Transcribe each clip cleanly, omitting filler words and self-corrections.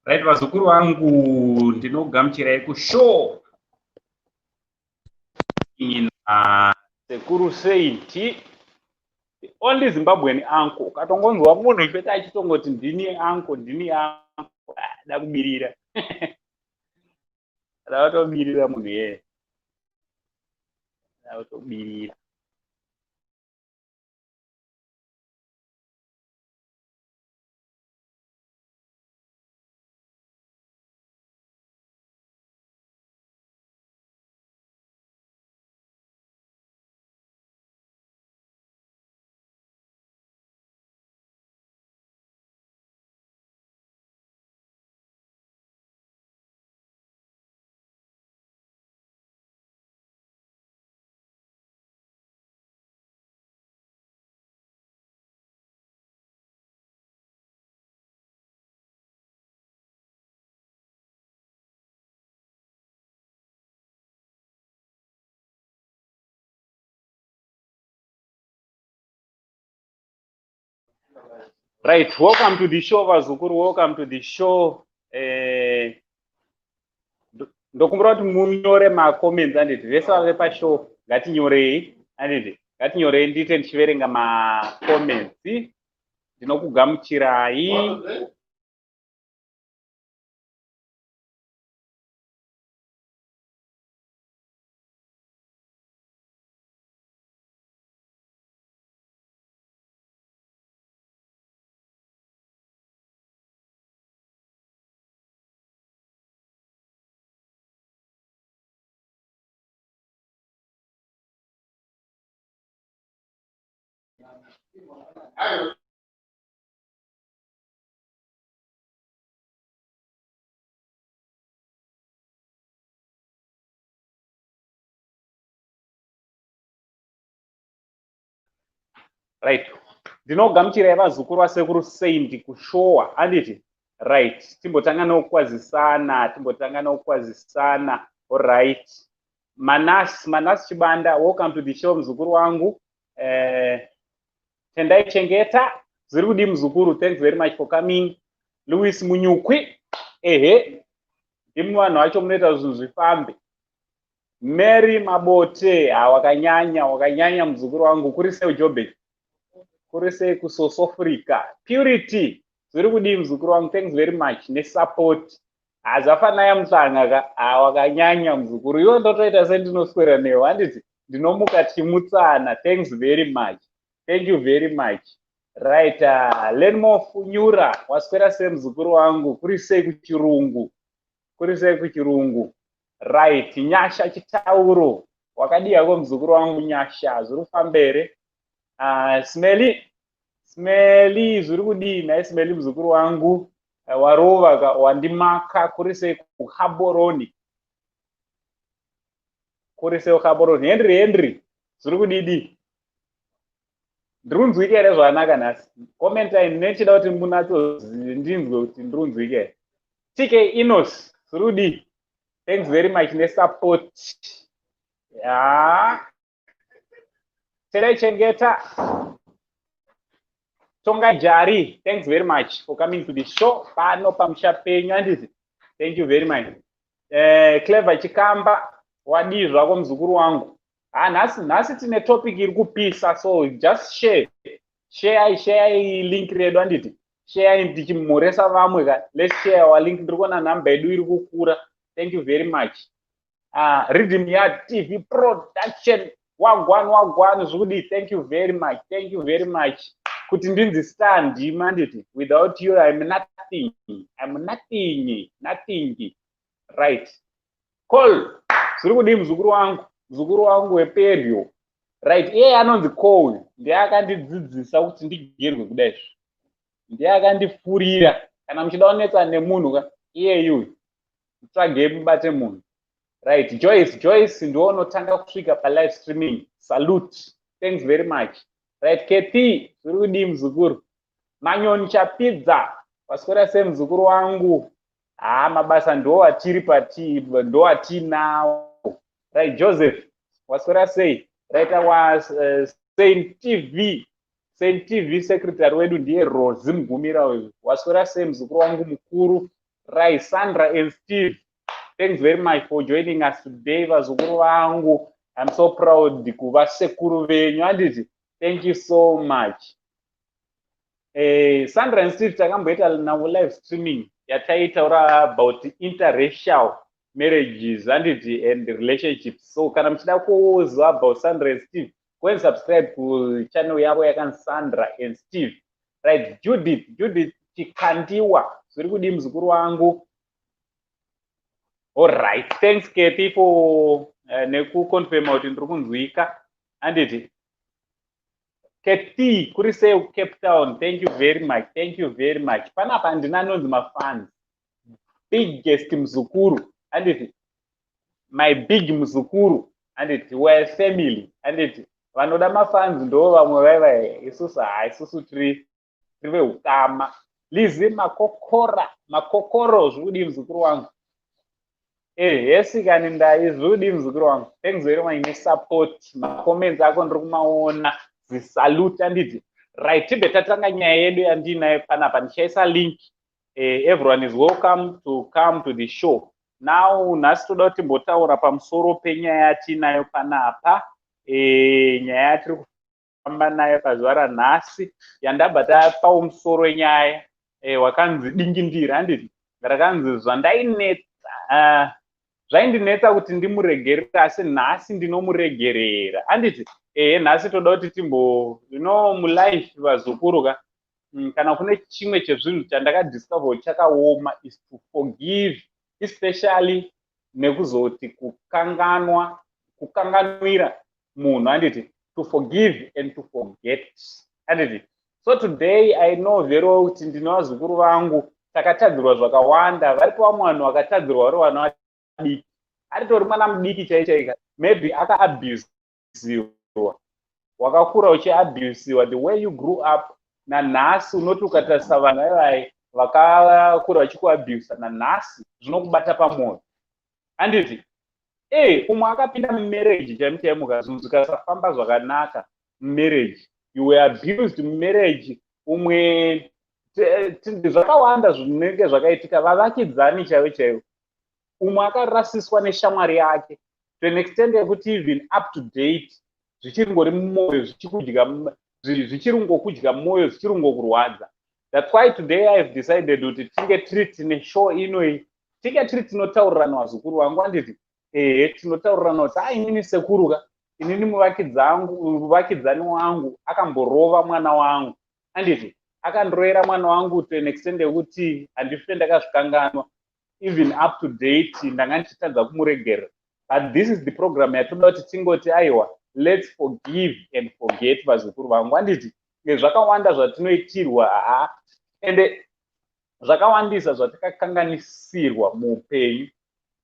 Right, vazukuru vangu ndinogamuchirai kushow in sekuru seiti the only Zimbabwean uncle. Ukatongonzwa munhu peta achitongoti ndini uncle, ndini uncle, da kubirira. Da kutobirira munhu yeye. Da kutobirira. Right, welcome to the show, vazukuru. Welcome to the show. Ndokumbura kuti munyore macomments anditi vese vave pashow ngatinyorei anditi ngatinyorei ndiite ndichiverenga macomments. Ndinokugamuchirai. Right, ndinogamuchirai vazukuru vasekuru seindi kushowa anditi. Right, timbotanga nokwazisana. Alright, Manas Chibanda, welcome to the show mzukuru wangu. Tendai Chengeta, Zirudi mzukuru, thanks very much for coming. Louis Munyukwi, imwana wacho muneta zvifambe. Mary Mabote, wakanyanya mzukuru wangu, kurise Jobe. Kurise ku South Africa. Purity, zvirikudi mzukuru wangu, thanks very much nesupport. Azafana ya msanga wakanyanya mzukuru. Iwo ndotoita sendinoswera newe handiti ndinomuka timutsana. Thanks very much. Thank you very much. Right, Lenmo Funyura waswera semzukuru wangu, kurise kuchirungu. Right, Nyasha Chitauro wakadia ko mzukuru wangu Nyasha zvirufambere. Smelly zvirikudi na Smelly mzukuru wangu. Warova wandimaka kurise kuhaboroni. Henry zvirikudidi. Ndrunzwike ere zvanaka nasi. Comment ine nechida kuti munatso ndinzwe kuti ndrunzwike ere. TK Inos zvirikudi. Thanks very much nesupport. Tendai Chengeta. Tonga Jari, thanks very much for coming to the show. Pano pamusha penyu anditi. Thank you very much. Clever Chikamba, wadi zvako mzukuru wangu. Nasi tine topic iri kupisa, so just share link redu anditi. Share ndichimuresa vamwe ka. Let's share our link. Ndirikuona namba yedu iri kukura. Thank you very much. Rhythm Yard TV production. Wagwan zvudi. Thank you very much. Thank you very much. Kuti ndinzi stand manditi. Without you I'm nothing. Nothing. Right. Call. Zvirikudi mzukuru wangu weperio. Right. Iye anonzi Call. Ndiye akandidzidzisa kuti ndigerwe kudai. Ndiye akandifurira. Kana muchida onetsa nemunhu ka iye yuyu. Tsvage mubate munhu. Right. Joyce ndionotanga kusvika pa live streaming. Salute. Thanks very much. Right, KP, zvirikudi mzukuru. Manyoni Chapidza, waswera semzukuru wangu. Mabasa ndo atinawo. Right, Joseph, waswera sei. Right, was Saint TV secretary wedu ndiye Rozi Mugumira uyu. Waswera sei muzukuru wangu mukuru. Right, Sandra and Steve. Thanks very much for joining us today, vazukuru vangu. I'm so proud kuva sekuru venyu. Handiti, thank you so much. Sandra and Steve takamboita now live streaming yataitaura about interracial marriages and relationships. So kana muchida kuudzwa about Sandra and Steve, go and subscribe to channel yavo yakanzi Sandra and Steve. Right, Judith Chikandiwa. Zviri kudi muzukuru wangu. All right, thanks Kathy for nekuconfirm kuti ndiri kunzwika. Handiti, Kathy kuri sei Cape Town. Thank you very much. Thank you very much. Panapa ndinanonzi mafans. Biggest muzukuru. Handiti, my big muzukuru. Handiti, we're family. Handiti, vanoda mafans ndo vamwe vaiva isusu tiri veukama. Lizi makokoro zvudi muzukuru wangu. Yesikani ndai zvudi muzukuru wangu. Thanks very much nesupport. Ma-comments ako ndiri kumaona. Zisalute handiti. Right, tibe tatanga nyaya yedu yandinayo panapa. Ndichaisa link. Everyone is welcome to come to the show. Now, nhasi toda kuti timbotaura pamusoro penyaya yatinayo panapa. Nyaya yatiri kufamba nayo pazuva ranhasi. Yandabata pamusoro wenyaya. Wakanzi dingindira handiti. Rakanzi zvaindinetsa kuti ndimuregerera asi nhasi ndinomuregerera. Handiti, nhasi toda kuti mulife vazukuru kana kune chimwe chezvinhu chandakadiscover chakaoma is to forgive, especially nekuzoti kukanganwira munhu. Handiti, to forgive and to forget. Handiti, so today I know very well kuti ndine vazukuru vangu takatadzirwa zvakawanda. Varipo vamwe vanhu vakatadzirwa vari vana vadiki, aritori mwana mudiki chaichaika, maybe akaabusiwa, wakakura uchiabusiwa, the way you grew up. Nanhasi unoti ukatarisa vanhu vaivai vakakura vachikuabusa, nanhasi zvinokubata pamwoyo. Handiti, umwe akapinda mumarriage chaimukaimuka, zvinhu zvikasafamba zvakanaka mumarriage, you were abused mumarriage. Umwe zvakawanda zvinenge zvakaitika, vavakidzani chaivo chaivo. Umwe akarasiswa neshamwari yake to an extent yekuti even up to date zvichiri ngori mumwoyo, zvichiri ngokudya mwoyo, zvichiri ngokurwadza. That's why today I have decided kuti tinge tiri tine show inoi, tinge tiri tinotaurirana vazukuru vangu. Handiti, tinotaurirana kuti inini sekuruka, inini muvakidzani wangu akamborova mwana wangu. Handiti, akandroera mwana wangu to an extent yekuti handife ndakazvikanganwa. Even up to date ndanga ndichitadza kumuregerera. But this is the program yatoda kuti tingoti aiwa, let's forgive and forget vazukuru vangu. Handiti, zvakawanda zvatinoitirwa ende zvakawandisa zvatakakanganisirwa muupenyu.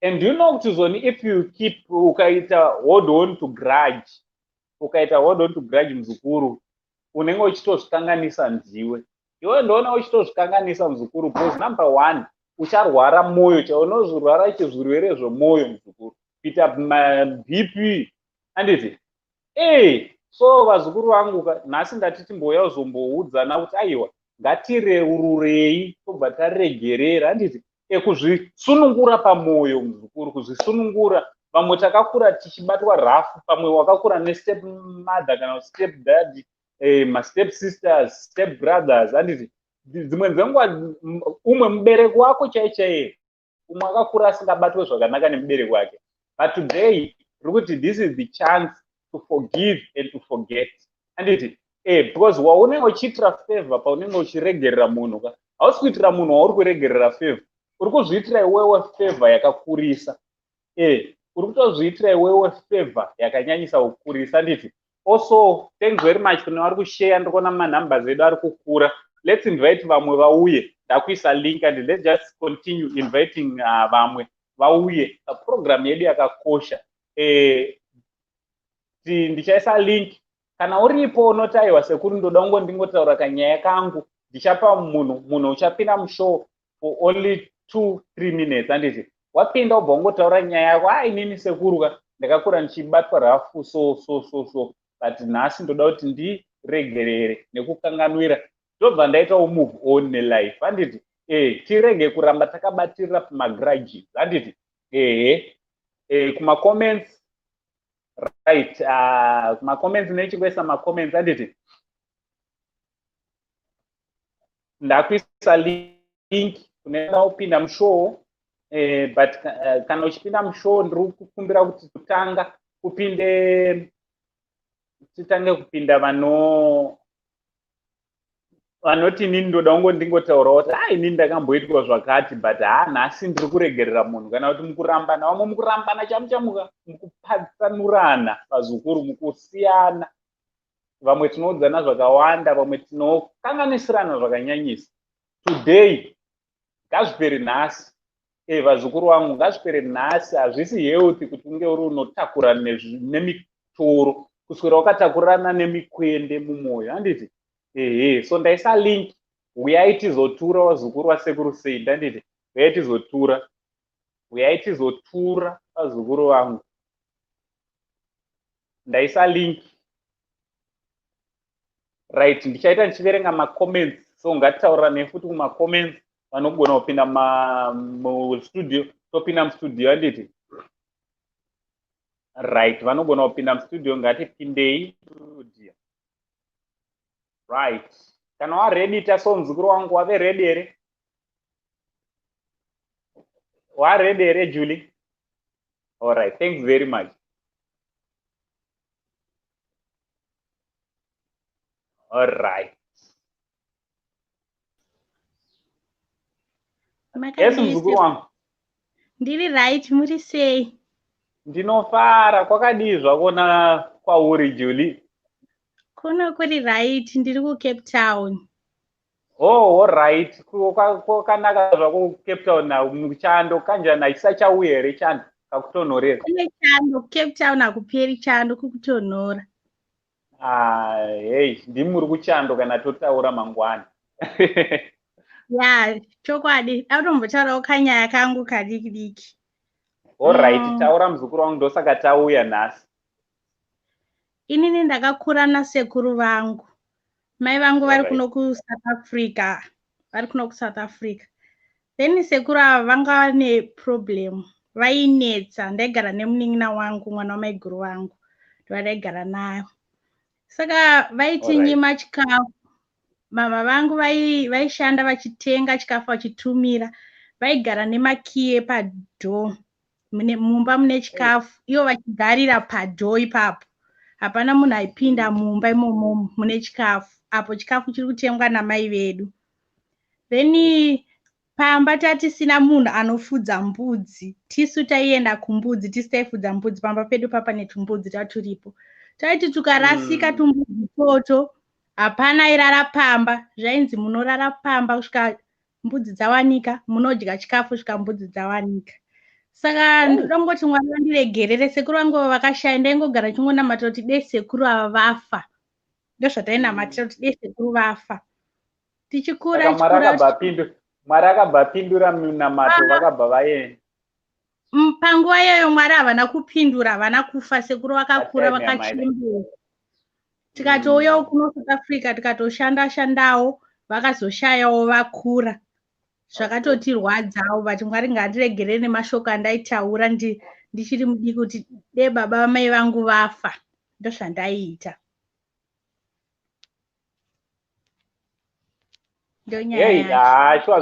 And you know kuti zoni if you keep ukaita hold on to grudge muzukuru, unenge uchitozvikanganisa ndiwe. Iwe ndoona uchitozvikanganisa muzukuru because number one, ucharwara moyo, chaunozvirwara chizvirwere zvemwoyo muzukuru, kuita BP. Handiti, so vazukuru vangu nhasi ndati timboya kuzomboudzana kuti aiwa ngatireururei tobva taregerera. Handiti, kuzvisunungura pamwoyo muzukuru, kuzvisunungura. Vamwe takakura tichibatwa rafu, pamwe wakakura nestep mother kana step dad, mastep sisters, step brothers. Handiti, dzimwe dzenguva umwe mubereki wako chaichaiye, umwe akakura asingabatwe zvakanaka nemubereki wake. But today rikuti this is the chance to forgive and to forget. Handiti, because waunenge uchiitira favor paunenge uchiregerera munhu, hausi kuitira munhu wauri kuregerera favor, uri kuzviitira iwewe favor yakakurisa. Uri kutozviitira iwewe favor yakanyanyisa kukurisa. Handiti, also thanks very much kune vari kushare. Ndikuona manumbers edu ari kukura. Let's invite vamwe vauye. Ndakuisa link and let's just continue inviting vamwe vauye. Program yedu yakakosha. Ndichaisa link. Kana uripo unoti aiwa sekuru ndoda ndingotaura kanyaya kangu, ndichapa munhu uchapinda mushow for only 2-3 minutes. Handiti, wapinda ubva ungotaura nyaya yako, inini sekuru ndakakura ndichibatwa rafu so. But nhasi ndoda kuti regerere nekukanganwira ndobva ndaitawo move on nelife handiti tirege kuramba takabatirira pamagrudges handiti kumacomments right kumacomments nechikwesa macomments handiti ndakuisa link kunoenda upinda mushow but kana uchipinda mushow ndiri kukumbira kuti titange kupinda vanoti inini ndoda kungo ndingotaurawo kuti inini ndakamboitwa zvakati but nhasi ndiri kuregerera munhu kana kuti mukurambana vamwe mukurambana chamuchamuka mukupatsanurana vazukuru mukusiyana vamwe tinoudzana zvakawanda vamwe tinokanganisirana zvakanyanyisa today ngazvipere nhasi vazukuru vangu ngazvipere nhasi hazvisi healthy kuti unge uri unotakurana nemitoro kuswera wakatakurana nemikwende mumwoyo handiti so ndaisa link uyai tizotura vazukuru vasekuru sei handiti uyai tizotura vazukuru vangu ndaisa link right ndichaita ndichiverenga macomments so ngatitaurane futi kumacomments vanogona kupinda mustudio topinda mustudio handiti right vanogona kupinda mustudio ngatipindei studio right kana waredi taso muzukuru wangu wave redi here waredi here Julie all right thanks very much all right yes muzukuru wangu ndiri right muri sei ndinofara kwakadii zvakona kwauri Julie kuno kuri right ndiri kuCape Town all right kwakanaka zvako Cape Town muchando kanjani haisachauya here chando kakutonhorera kune chando Cape Town hakuperi chando kukutonhora hey ndimuri kuchando kana totaura mangwana ya chokwadi autombotaurawo kanyaya kangu kadiki diki all right taura muzukuru wangu ndosaka tauya nhasi inini ndakakura nasekuru vangu mai vangu vari kuno kuSouth Africa then sekuru ava vanga neproblem vainetsa ndaigara nemunin'ina wangu mwana wamaiguru vangu ndovadaigara nayo saka vaitinyima chikafu mama vangu vaishanda vachitenga chikafu vachitumira vaigara nemakiye padhoo mumba mune chikafu ivo vachigarira padhoo ipapo hapana munhu aipinda mumba imomo mune chikafu apo chikafu chiri kutengwa namai vedu then pamba tatisina munhu anofudza mbudzi tisu taienda kumbudzi tisi taifudza mbudzi pamba pedu papa netumbudzi taturipo taiti tukarasika tumbudzi toto hapana airara pamba zvainzi munorara pamba kusvika mbudzi dzawanika munodya chikafu kusvika mbudzi dzawanika saka ndoda ngoti mwari vandiregerere sekuru vangu vakashaya ndaingogara chingonamata kuti dei sekuru ava vafa ndozvatainamatira kuti dei sekuru vafa tichikura mwari akabva pindura munamato vakabva vaenda panguva iyoyo mwari havana kupindura havana kufa sekuru vakakura vakachembera tikatouyawo kuno South Africa tikatoshandashandawo vakazoshayawo vakura zvakatotirwadzawo but mwari ngaandiregerere nemashoko andaitaura ndichiri mudiki kuti dei baba vamai vangu vafa ndozvandaiita ndonyaya shuwa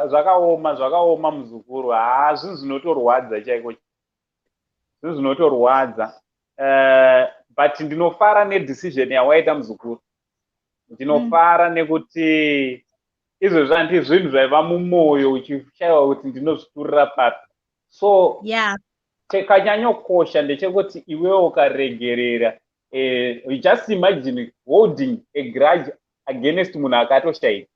zvakaoma muzukuru zvinhu zvinotorwadza chaiko zvinhu zvinotorwadza but ndinofara nedecision yawaita muzukuru ndinofara nekuti izvo zvandi zvinhu zvaiva mumwoyo uchishayiwa kuti ndinozviturira papi so kanyanyokosha ndechekuti iwewo ukaregerera just imagine holding a grudge against munhu akatoshaika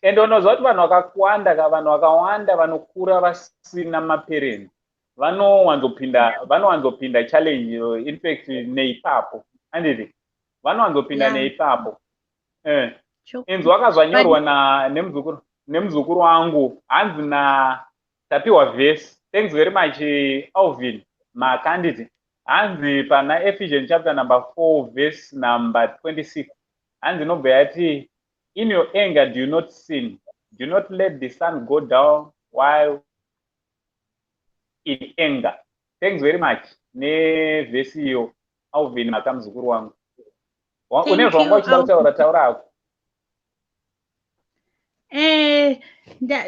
and unozva kuti vanhu vakawanda vanokura vasina maparents vanowanzopinda challenge infact neipapo anditi vanowanzopinda neipapo inzwi wakazvanyorwa nemuzukuru wangu hanzi tapiwa vhesi thanks very much Alvin Maka anditi hanzi pana Ephesians chapter number 4 verse number 26 hanzi nobva yati in your anger do not sin, do not let the sun go down while in anger. Thanks very much nevhesi iyo auvheni makamuzukuru wangu une zvawanga uchida kutaura taura ako.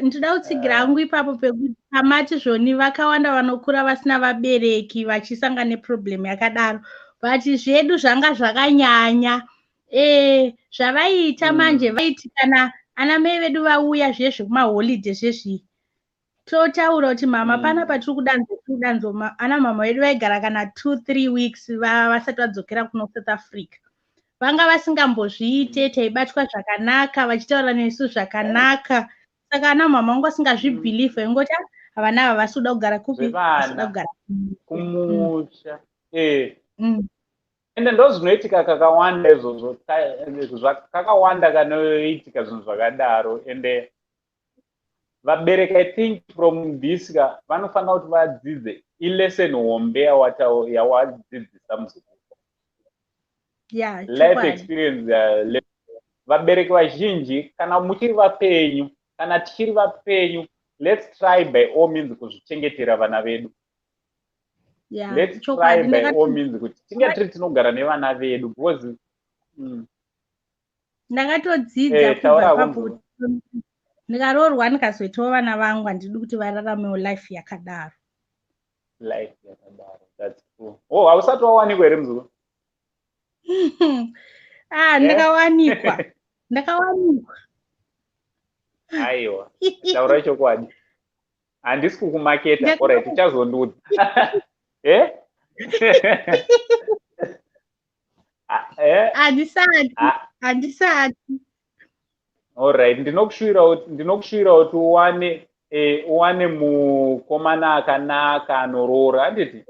Ndoda kutsigira hangu ipapo pekuti pamati zvoni vakawanda vanokura vasina vabereki vachisangana neproblem yakadaro, but zvedu zvanga zvakanyanya. Zvavaita manje vaiti kana ana mai vedu vauya zvezvi kumaholiday zvezvi totaura kuti mama panapa tiri kudanzo ana mama vedu vaigara kana 2-3 weeks vasati vadzokera kuno South Africa. Vanga vasingambozviite, taibatwa zvakanaka, vachitaura nesu zvakanaka. Saka ana mama vangu vasingazvibhilieve, ingoti vana ava vasida kugara kupi, vasida kugara kumusha. Ende ndo zvinoitika kakawanda izvozvo, kakawanda kanoitika zvinhu zvakadaro. Ende vabereki I think from this vanofanira kuti vadzidze ilesson hombe yawadzidzisa muzukuru. Life experience vabereki vazhinji kana muchiri vapenyu kana tichiri vapenyu, let's try by all means kuzvichengetera vana vedu. Let's try by all means kuti tinge tiri tinogara nevana vedu because ndakatodzidza kubva papo ndikaroorwa ndikazoitawo vana vangu handidi kuti vararamewo life yakadaro. That's cool. Hausati wawanikwa here muzukuru? Ndakawanikwa. Aiwa, taura chokwadi. Handisi kukumaketa, alright, tichazondudza. Handisati. Alright, ndinokushuvira kuti uwane mukomana akanaka anoroora, handiti?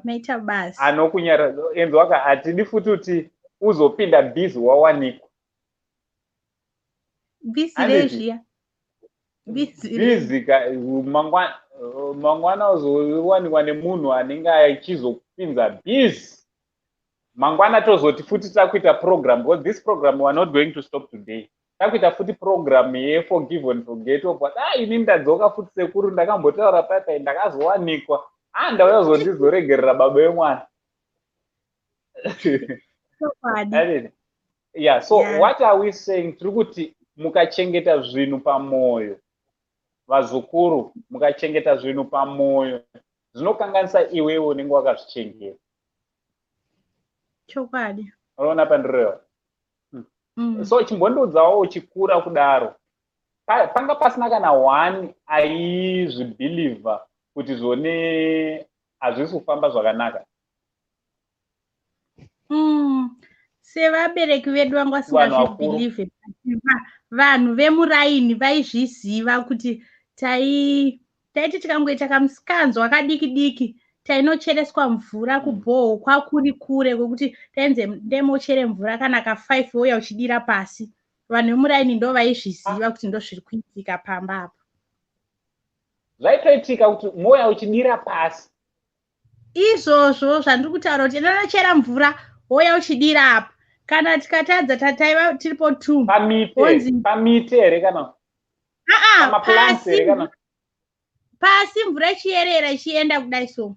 Maita basi. Anokunyaradza, enzo waka hatidi futi kuti uzopinda bhizi wawanikwa. Bhizi rezviya. Bhizi mangwana uzowanikwa nemunhu anenge achizopinza bhizi. Mangwana tozoti futi takuita program, because this program we are not going to stop today. Takuita futi program forgive and forget. Ini ndadzoka futi sekuru ndakambotaura papa ndakazowanikwa. Ndauya zondizoregerera baba vemwana. What are we saying? Tiri kuti mukachengeta zvinhu pamoyo, vazukuru, mukachengeta zvinhu pamoyo, zvinokanganisa iwewe unenge wakazvichengeta. Chokwadi. Unaona pandirewa? So chimbondoudzawo uchikura kudaro, panga pasina kana one aizvibhilivha kuti zvone hazvisi kufamba zvakanaka. Sevabereki vedu vanga vasingazvibhilivhe, vanhu vemuraini vaizviziva kuti taiti tikangoita kamusikanzwa kadiki diki tainochereswa mvura kubhoho kwakuri kure kwekuti tainze ndemochere mvura kana ka5 wouya uchidira pasi. Vanhu vemuraini ndo vaizviziva kuti ndo zviri kuitika pamba apo. Zvaitoitika kuti moya uchidira pasi. Izvozvo zvandiri kutaura kuti ndanochera mvura wouya uchidira apo. Kana tikatadza tataiva tiripo 2. Pamite here kana? Pasi mvura ichiyerera ichienda kudai so.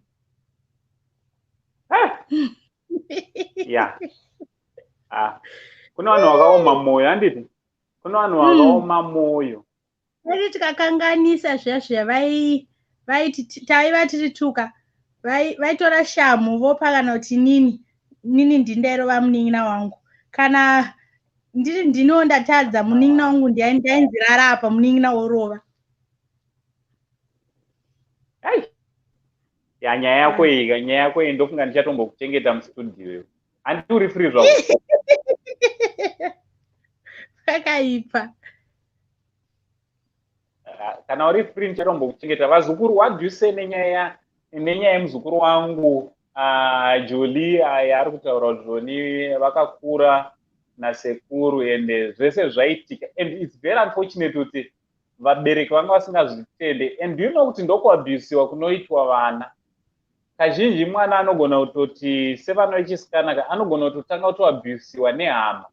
Kuna vanhu vakaoma moyo, handiti? Kuna vanhu vakaoma moyo. Vaiti tikakanganisa zviya vaiti taiva tiri tuka, vaitora shamu vopa kana kuti nini ndindairova munin'ina wangu. Kana ndiri ndiniwo ndatadza munin'ina wangu ndainzirara apa munin'ina worova. Nyaya yako iyi ndofunga ndichatombokuchengeta mustudio. Handiti uri free zvako. Kakaipa. Kana uri free ndichatombokuchengeta. Vazukuru, what do you say nenyaya yemuzukuru wangu Julie ari kutaura zvoni vakakura nasekuru ende zvese zvaitika, and it's very unfortunate kuti vabereki vanga vasingazvitende, and you know kuti ndokuabhisiwa kunoitwa vana. kazhinji mwana anogona kutoti sevana vechisikana anogona kutotanga kutoabhusiwa nehama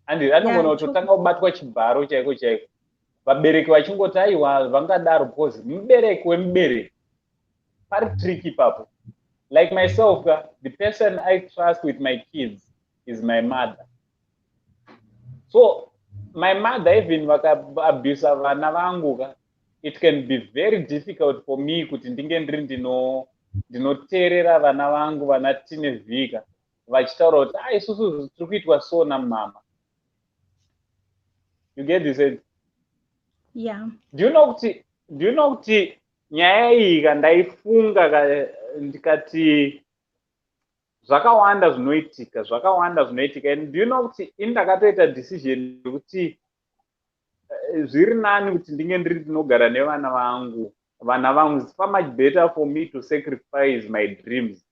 andi anogona kutotanga kubatwa chibharo chaiko chaiko vabereki vachingoti aiwa vangadaro because mubereki wemubereki pari trick ipapo. Like myself, the person I trust with my kids is my mother. So my mother, even abuse vana vangu, it can be very difficult for me kuti ndinge ndiri ndinoteerera vana vangu vana tinevhika vachitaura kuti isusu tiri kuitwa so namama. You get this? Yeah. Do you know kuti nyaya iyi ndaifunga ndikati zvakawanda zvinoitika and do you know kuti indakatoita decision yekuti zviri nani kuti ndinge ndiri ndinogara nevana vangu it's far much better for me to sacrifice my dreams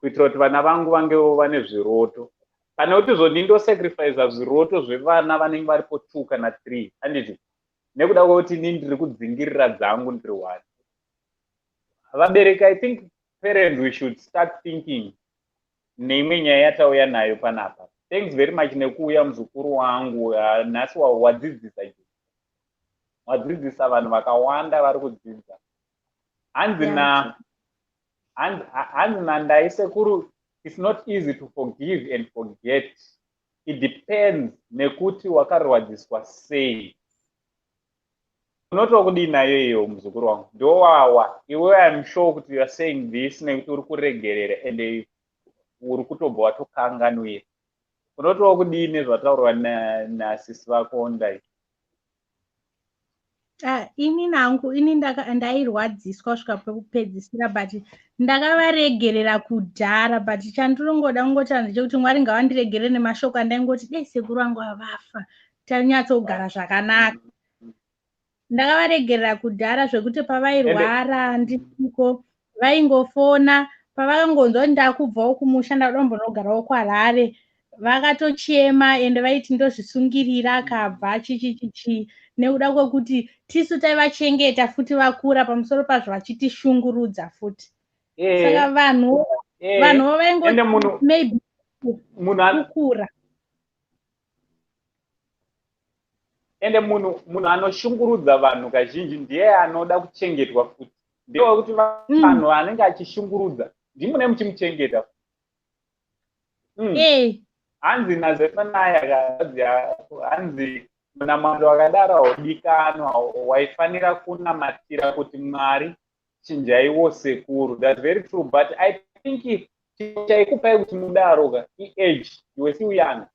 kuitira kuti vana vangu vangevo vane zviroto kana kuti ndindosacrifice zviroto zvevana vanenge varipo 2 kana 3 handiti nekuda kwekuti inini ndiri kudzingirira dzangu ndiri one. Vabereki, I think parents we should start thinking neimwe nyaya yatauya nayo panapa. Thanks very much nekuuya muzukuru wangu nhasi wadzidzisa vanhu vakawanda vari kudzidza. Hanzi ndaisekuru, it's not easy to forgive and forget. It depends nekuti wakarwadziswa sei. Unotokudii nayo iyo muzukuru wangu ndowawa iwe I'm sure kuti you are saying this nekuti uri kuregerera and uri kutobva watokanganwira. Unotokudii nezvataurwa nasisi vako ndai? Ini ndairwadziswa kusvika pekupedzisira but ndakavaregerera kudhara but chandirongoda kungoti chekuti Mwari ngavandiregerere nemashoko andaingoti dei sekuru vangu avafa tanyatsogara zvakanaka. Ndakavaregerera kudhara zvekuti pavairwara ndiko vaingofona pavakangonzwa kuti ndakubvawo kumusha ndakuda kumbonogarawo kwaRare vakatochema ende vaiti ndozvisungirira akabva chichichichi nekuda kwekuti tisu taivachengeta futi vakura pamusoro pazvo vachitishungurudza futi. Saka vanhu vaingoti maybe kukura. Ende munhu anoshungurudza vanhu kazhinji ndiye anoda kuchengetwa futi. Ndiye kuti vanhu vanenge achishungurudza ndimune muchimuchengeta. Hanzi naZefanaya hanzi munamwando wakadaro waudikanwa waifanira kunamatira kuti Mwari chinjaiwo sekuru. That's very true, but I think chaikupai kuti mudaro age you were still young.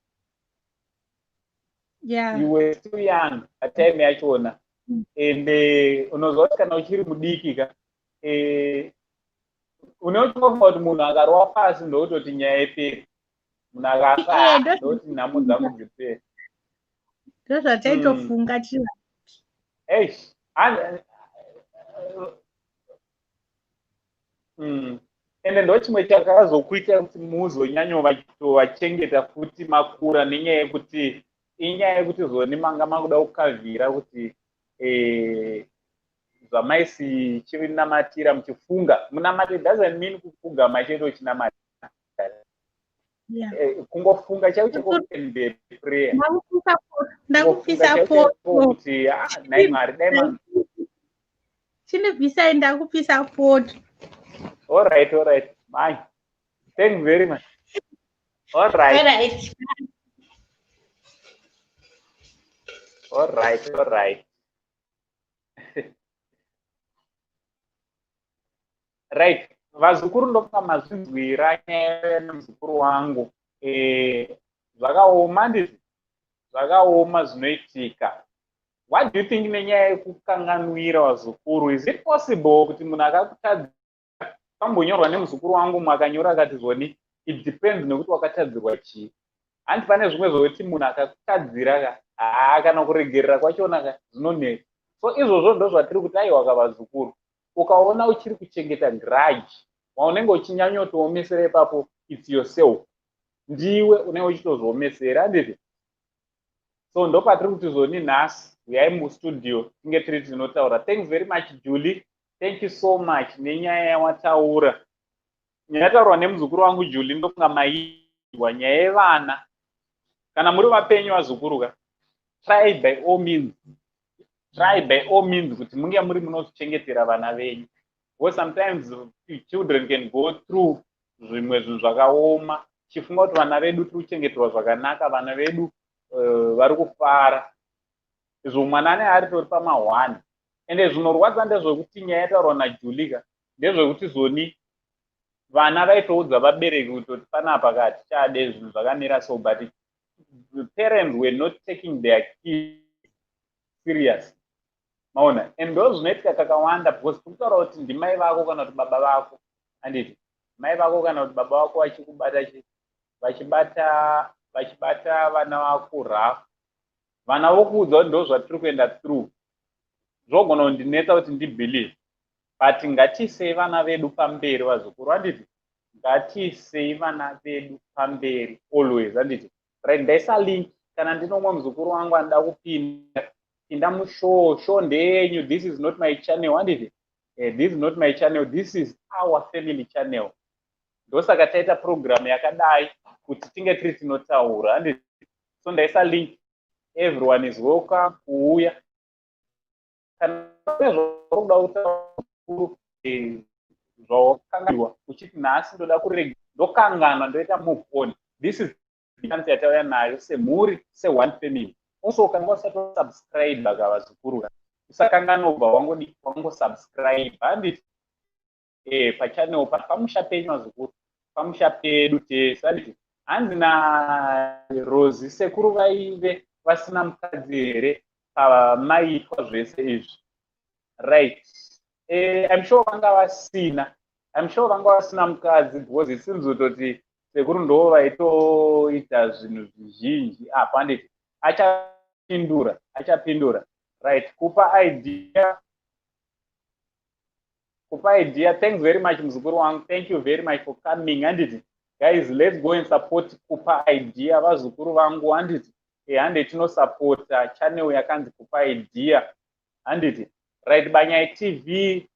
Yeah. You were still young at time yachona and unozwa kuti kana uchiri mudiki unochofa kuti munhu akarwa pasi ndokutoti nyaya yeperi. Munhu akafa ndoti nhamo dzangu dziperi. Ndozvataitofunga tiri. Ende ndo chimwe chakazokuita kuti muzonyanya vachengeta futi makura nenyaya yekuti inyaya yekuti zoni manga makuda kukavhira kuti zvamaisi chivinamatira muchifunga munamatira doesn't mean kufunga macheto uchinamatira. Kungofunga chaicho and prayer. Ndakupisa poto kuti nai Mwari dai Mwari. Chinibvisa ndakupisa poto. All right. Bye. Thank you very much. All right. Right. Vazukuru ndofunga mazvinzwira nyaya nemuzukuru wangu. Zvakaoma zvinoitika. What do you think nenyaya yekukanganwira vazukuru? Is it possible kuti munhu akakutadzira pambonyorwa nemuzukuru wangu mwakanyora akati zvoni it depends nekuti wakatadzirwa chii? Handi pane zvimwe zvokuti munhu akakutadzira kana kuregerera kwachona zvinoneka. So izvozvo ndo zvatiri kuti aiwa kavazukuru. Ukaona uchiri kuchengeta grudge waunenge uchinyanyotoomesera ipapo it's yourself. Ndiwe unenge uchitozviomesera handiti? So ndopatiri kuti zvoni nhasi uyai mustudio tinge tiri tinotaura. Thanks very much Julie. thank you so much nenyaya yawataura. Nyataurwa nemuzukuru wangu Julie ndofunga maizwa nyaya yevana. Kana muri vapenyu vazukuruka, try by all means kuti munge muri munozvichengetera vana venyu. Because sometimes children can go through zvimwe zvinhu zvakaoma chifunga kuti vana vedu tiri kuchengeterwa zvakanaka, vana vedu vari kufara. Izvo mwana ane ari tori pama1. Ende zvinorwadza ndezvekuti nyaya yataurwa naJulika ndezvekuti zoni vana vaitoudza vabereki kuti panapa kati chade zvinhu zvakamira so, but the parents were not taking their kids serious. Maona, and ndo zvinoitika kakawanda because tikutaura kuti ndimai vako kana kuti baba vako, handiti mai vako kana kuti baba vako vachibata vana vako rafu, vana vokuudza kuti ndo zvatiri kuenda through. Zvogona kundinetsa kuti ndibelieve, but ngatiisei vana vedu pamberi vazukuru, handiti ngatiisei vana vedu pamberi always, handiti right. Ndaisa link kana ndinomwe muzukuru wangu anoda kupinda mushow ndenyu, this is not my channel, handiti this is not my channel, this is our family channel. Ndosaka taita program yakadai kuti tinge tiri tinotaura, handiti. So ndaisa link, everyone is welcome kuuya. Kana zvokuda kutaura zvawakanganwa uchiti nhasi ndoda kurega ndokanganwa ndoita move on, this is the chance yatauya nayo semhuri, one family. Also ukanga usati wasubscribe kavazukuru, usakanganobva wangosubscribe, handiti pachannel pamusha penyu vazukuru, pamusha pedu tese, handiti. Hanzi naRosi sekuru vaive vasina mukadzi here pamaitwa zvese izvi, right? I'm sure vanga vasina mukadzi because it seems kutoti sekuru ndo vaitoita zvinhu zvizhinji apa, handiti. Achapindura, right? Kupa idea. Thanks very much muzukuru wangu, thank you very much for coming, handiti. Guys, let's go and support Kupa idea vazukuru vangu, handiti. Hande tinosupporta channel yakanzi Kupa idea, handiti. Right, Banyai TV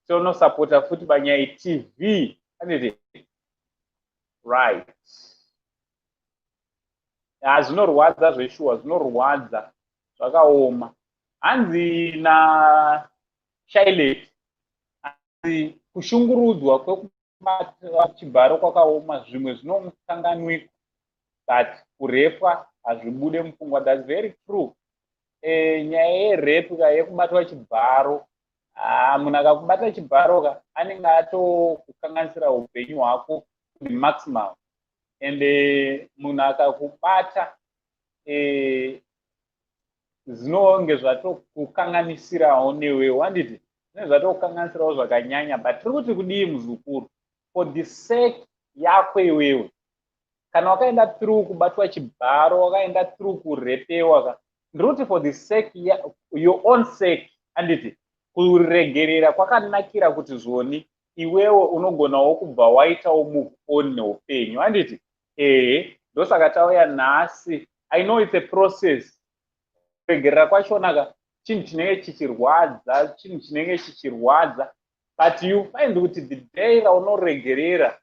tinosupporta futi Banyai TV, handiti. Right. Zvinorwadza zveshuwa, zvinorwadza zvakaoma. Hanzi naShailet, hanzi kushungurudzwa kwekubata chibharo kwakaoma, zvimwe zvinomukanganwika, but kurepwa hazvibude mupfungwa. That's very true. Nyaya yerepwa yekubatwa chibharo, munhu akakubata chibharo ka anenge atokukanganisira upenyu hwako kuti maximum. Ende munhu akakubata zvinonge zvatokukanganisirawo newewo, handiti. Zvinenge zvatokukanganisirawo zvakanyanya, but tiri kuti kudii muzukuru, for the sake yako iwewe. Kana wakaenda through kubatwa chibharo, wakaenda through kurepewa ka, ndiri for the sake your own sake, handiti. Kuregerera kwakanakira kuti zvoni iwewe unogonawo kubva waitawo move on neupenyu, handiti. Ndosaka tauya nhasi. I know it's a process. Kuregerera kwachona ka chinhu chinenge chichirwadza, but you find kuti the day raunoregerera,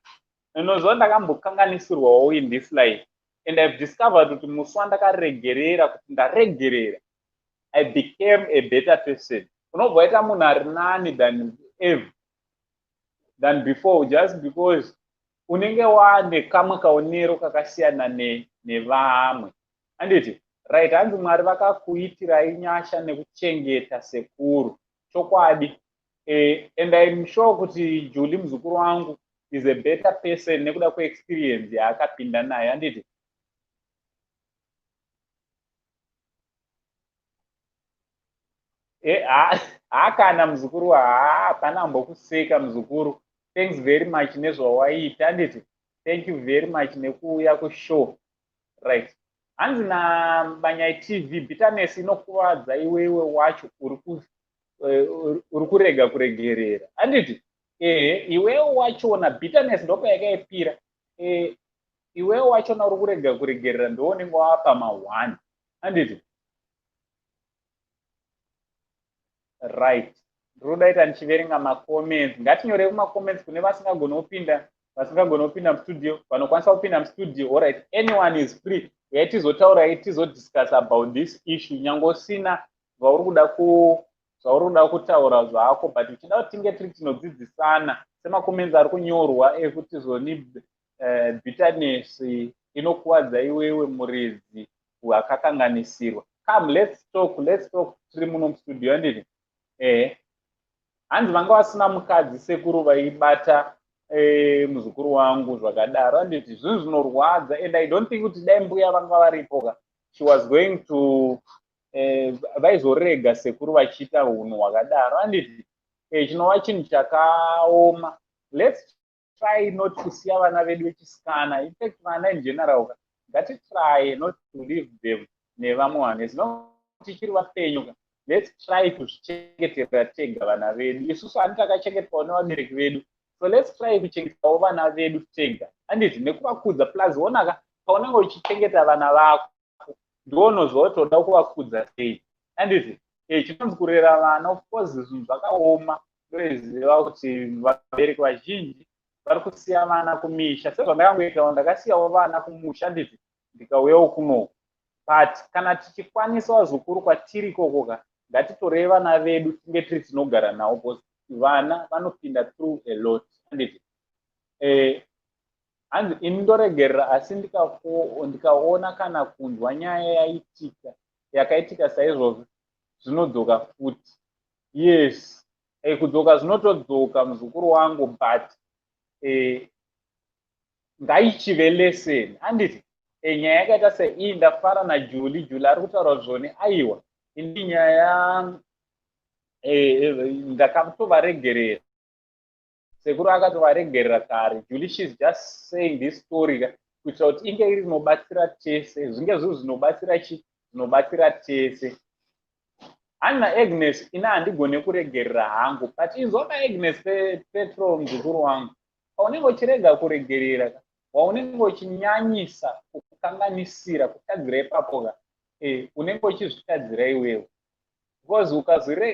ndinozva ndakambokanganisirwawo in this life, and I've discovered kuti musi wandakaregerera kuti ndaregerera, I became a better person. Unobva waita munhu ari nani than before, just because unenge wane kamwe kaonero kakasiyana nevamwe, handiti. Right, hanzi Mwari vakakuitirai nyasha nekuchengeta sekuru, chokwadi. And I'm sure kuti Julie muzukuru wangu is a better person nekuda kweexperience yaakapinda nayo, handiti. Kana muzukuru, hapana mbokuseka muzukuru. Thanks very much nezvawaita, handiti. Thank you very much nekuuya kushow, right. Hanzi naBanyai TV, bitterness inokuvadza iwewe wacho uri kurega kuregerera, handiti. Iwewe wachona bitterness ndopayakaipira. Iwewe wachona uri kurega kuregerera ndounenge wapa ma1, handiti. Right. Rodaita ndichiverenga macomments. Ngatinyorei kumacomments kune vasingagona kupinda mustudio, vanokwanisa kupinda mustudio. Alright, anyone is free. Tizotaura tizodiscuss about this issue. Nyangosina zvauri kuda kutaura zvako, but uchida kuti tinge tiri tinodzidzisana semacomments ari kunyorwa ekuti zoni bitterness inokuwadza iwewe muridzi wakakanganisirwa. Come, let's talk tiri muno mustudio handiti. Hanzi vanga vasina mukadzi sekuru vaibata muzukuru wangu zvakadaro handiti. Zvinhu zvinorwadza, and I don't think kuti dai mbuya vanga varipo, she was going to vaizorega sekuru vachiita unhu hwakadaro handiti. Chinova chinhu chakaoma. Let's try not kusiya vana vedu vechisikana. In fact, vana in general, ngatitry not to leave them nevamwe vanhu. Zvinoti tichiri vapenyu, let's try kuzvichengetera tega vana vedu. Isusu handi takachengetwawo nevabereki vedu, so let's try kuchengetawo vana vedu tega handiti, nekuvakudza. Plus onaka paunenge uchichengeta vana vako ndoonozotoda kuvakudza sei handiti. Chinonzi kurera vana, of course zvinhu zvakaoma. Ndoziva kuti vabereki vazhinji vari kusiya vana kumisha. Sezvandakangoitawo ndakasiyawo vana kumusha handiti, ndikauyawo kunoku. But kana tichikwanisa vazukuru kwatiri ikokoka, ngatitorei vana vedu tinge tiri tinogara navo, because vana vanopinda through a lot handiti. Hanzi ini ndoregerera, asi ndikaona kana kunzwa nyaya yakaitika saizvozvo zvinodzoka futi. Yes, kudzoka zvinotodzoka muzukuru wangu, but ngaichive lesson handiti. Nyaya yakaita sei ndafara naJulie ari kutaura zvoni, aiwa ini nyaya ndakatovaregerera. Sekuru akatovaregerera kare. Julie, she's just saying this story kuitira kuti inge iri rinobatsira tese, zvinge zviri zvinobatsira tese. Anna Agnes ina handigone kuregerera hangu, but izova Agnes Petro muzukuru wangu, paunenge uchirega kuregerera, waunenge uchinyanyisa kukanganisira kutadzira ipapo, unenge uchizvitadzira iwewe. Because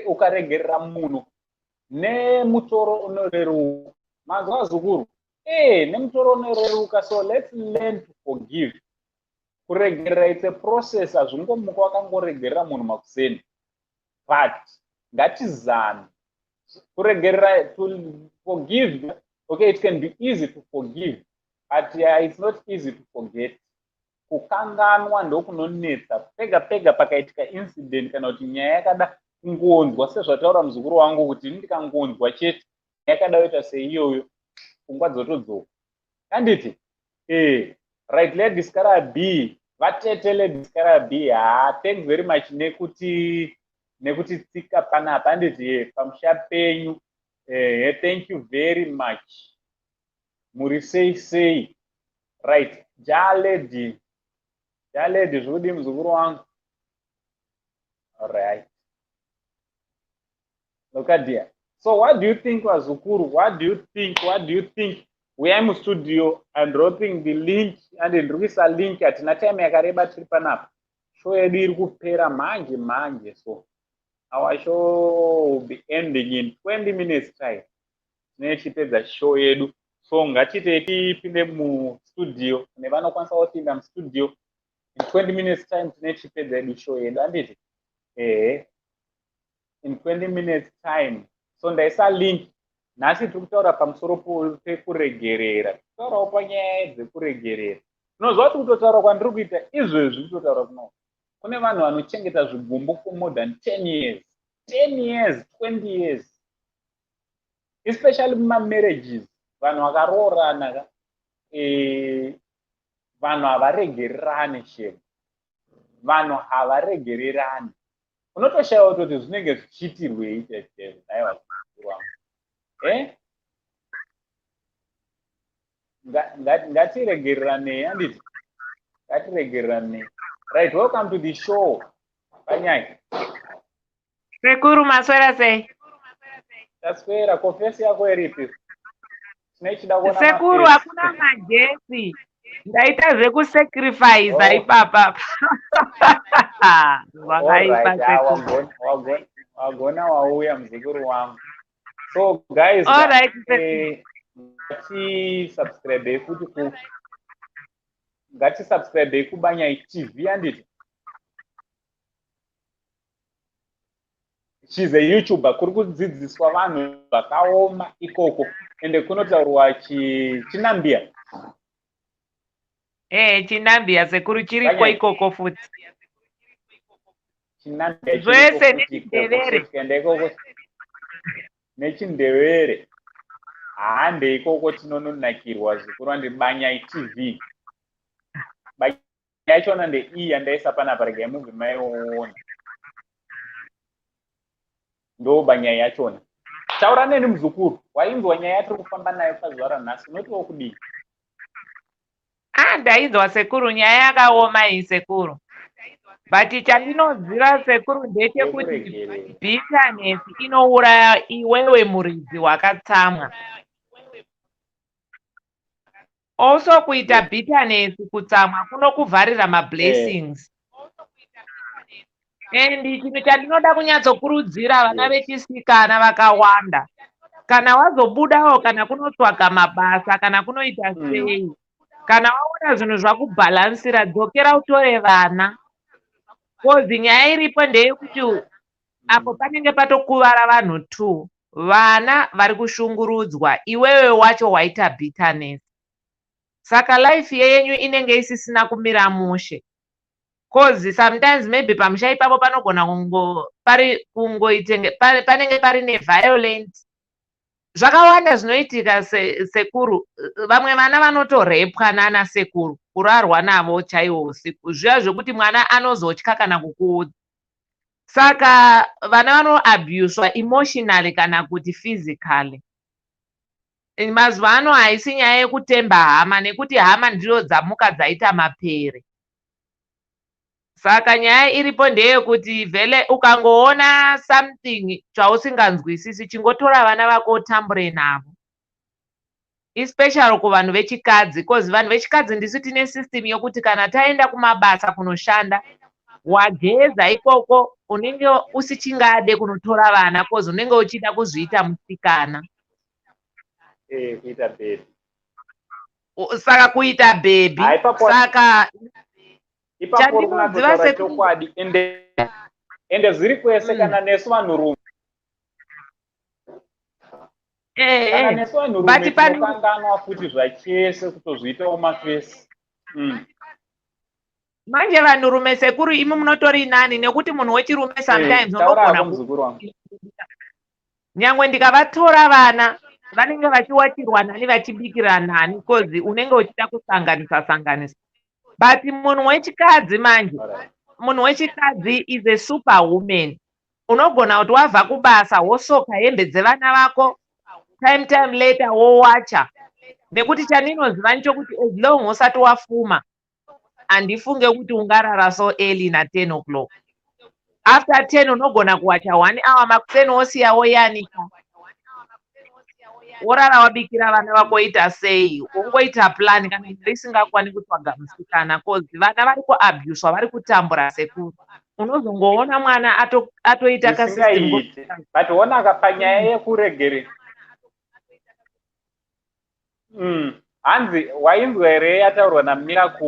ukaregerera munhu nemutoro unoreruka, mazwa zukuru, nemutoro unoreruka. So let's learn to forgive. Kuregerera it's a process. Hazvingomuka wakangoregerera munhu makuseni, but ngatizame kuregerera, to forgive. Okay, it can be easy to forgive, but it's not easy to forget. Kukanganwa ndokunonetsa pega pega pakaitika incident kana kuti nyaya yakada kungonzwa, sezvataura muzukuru wangu kuti ndikangonzwa chete yakada kuita seiyoyo, pfungwa dzotodzoka handiti. Right, ladies kara B, vatete ladies kara B. Thanks very much nekuti tsika panapa handiti, pamusha penyu. Thank you very much. Muri sei. Right, jaledi zvodi muzukuru wangu. Alright. Look at there. So what do you think, vazukuru? What do you think? We are in studio and dropping the link, and ndikuisa link atina time yakareba tiri panapa. Show yedu iri kupera manje. So our show will be ending in 20 minutes time. Tinechipedza show yedu. So ngatite tipinde mu studio, nevanokwanisa kupinda mu studio in 20 minutes time. Tinechipedza yedu show yedu handiti. In 20 minutes time. So ndaisa link. Nhasi tiri kutaura pamusoro pekuregerera. Kutaurawo panyaya dzekuregerera. Unozwa kuti kutotaura kwandiri kuita izvezvi kutotaura kuno. Kune vanhu vanochengeta zvigumbu for more than 10 years. 10 years, 20 years. Especially mumarriages. Vanhu vakaroorana, vanhu havaregererani shema. Vanhu havaregererani. Unotoshayiwa kuti zvinenge zvichiitirwei chaizvo. Aiwa ngatiregererane handiti, ngatiregererane. Right, welcome to the show. Panyai sekuru, maswera sei? Taswera. Kofesi yako iripi? Sekuru, hakuna magesi, ndaita zvekusacrifice ipapa. Zvakaipa sekuru. wagona wauya muzukuru wangu. So guys, All right, Sekuru. ngatisubscribe kuti ngatisubscribe kubanya TV handiti. She's a YouTuber, kuri kudzidziswa vanhu vakaoma ikoko ende kunotaurwa chinambia. Chinambia Sekuru chiriko ikoko futi. Chinambia Zvese nechindevere. Nechindevere. Hande ikoko tinononakirwa zvikuru andi banya TV. Banya yachona ndeiyi yandaisa panapa regai mubve maiona. Ndo banya yachona. Taura neni muzukuru, wainzwa nyaya yatiri kufamba nayo pazuva ranhasi, unotiwo kudii? Ndainzwa Sekuru, nyaya yakaoma iyi Sekuru. But chandinoziva Sekuru ndechekuti bitterness inouraya iwewe muridzi wakatsamwa. Also kuita bitterness kutsamwa kunokuvharira mablessings. And chinhu chandinoda kunyatsokurudzira vana vechisikana vakawanda, kana wazobudawo kana kunotsvaga mabasa kana kunoita sei, kana waona zvinhu zvakubhalansira, dzokera utore vana. Kozi nyaya iripo ndeyekuti apo panenge patokuvara vanhu 2, vana vari kushungurudzwa, iwewe wacho waita bitterness. Saka life yenyu inenge isisina kumira mushe. Kozi sometimes maybe pamusha ipapo panogona panenge pari neviolence. Zvakawanda zvinoitika Sekuru. Vamwe vana vanotorepwa nana Sekuru, kurarwa navo chaivo usiku. Zviya zvekuti mwana anozotya kana kukuudza. Saka vana vanoabuswa emotionally kana kuti physically. Mazuva ano haisi nyaya yekutemba hama, nekuti hama ndidzo dzamuka dzaita mapere. Saka nyaya iripo ndeyekuti vhele ukangoona something chausinganzwisisi, chingotora vana vako utambure navo. Especially kuvanhu vechikadzi, because vanhu vechikadzi ndisu tine system yokuti kana taenda kumabasa kunoshanda, wageza ikoko unenge usichingade kunotora vana, because unenge uchida kuzviita musikana. Kuita baby. Saka kuita baby. Saka ipapo kunatotaura chokwadi ende zviri kwese kana nesu vanhurume. Kana nesu vanhurume tinokanganwa futi zvachese kutozviitawo mafesi. Manje vanhurume Sekuru imi munotori nani, nekuti munhu wechirume sometimes unogona nyangwe ndikavatora vana vanenge vachiwatirwa nani vachibikira nani, because unenge uchida kusanganisa. But munhu wechikadzi manje, munhu wechikadzi is a superwoman. Unogona kuti wabva kubasa wosoka hembe dzevana vako, time later wowacha. Nekuti chandinoziva nchokuti as long usati wafuma, handifunge kuti ungarara so early na 10 o'clock. After 10 unogona kuwacha 1 hour makuseni wosiya woyanika. Worara wabikira vana vako ita sei, ungoita plan kana risingakwanisi kutsvaga musikana, cause vana vari kuabuswa, vari kutambura Sekuru. Unozongoona mwana atoita kasystem. But ona kapanyaya yekuregere. Hanzi wainzwa here yataurwa naMira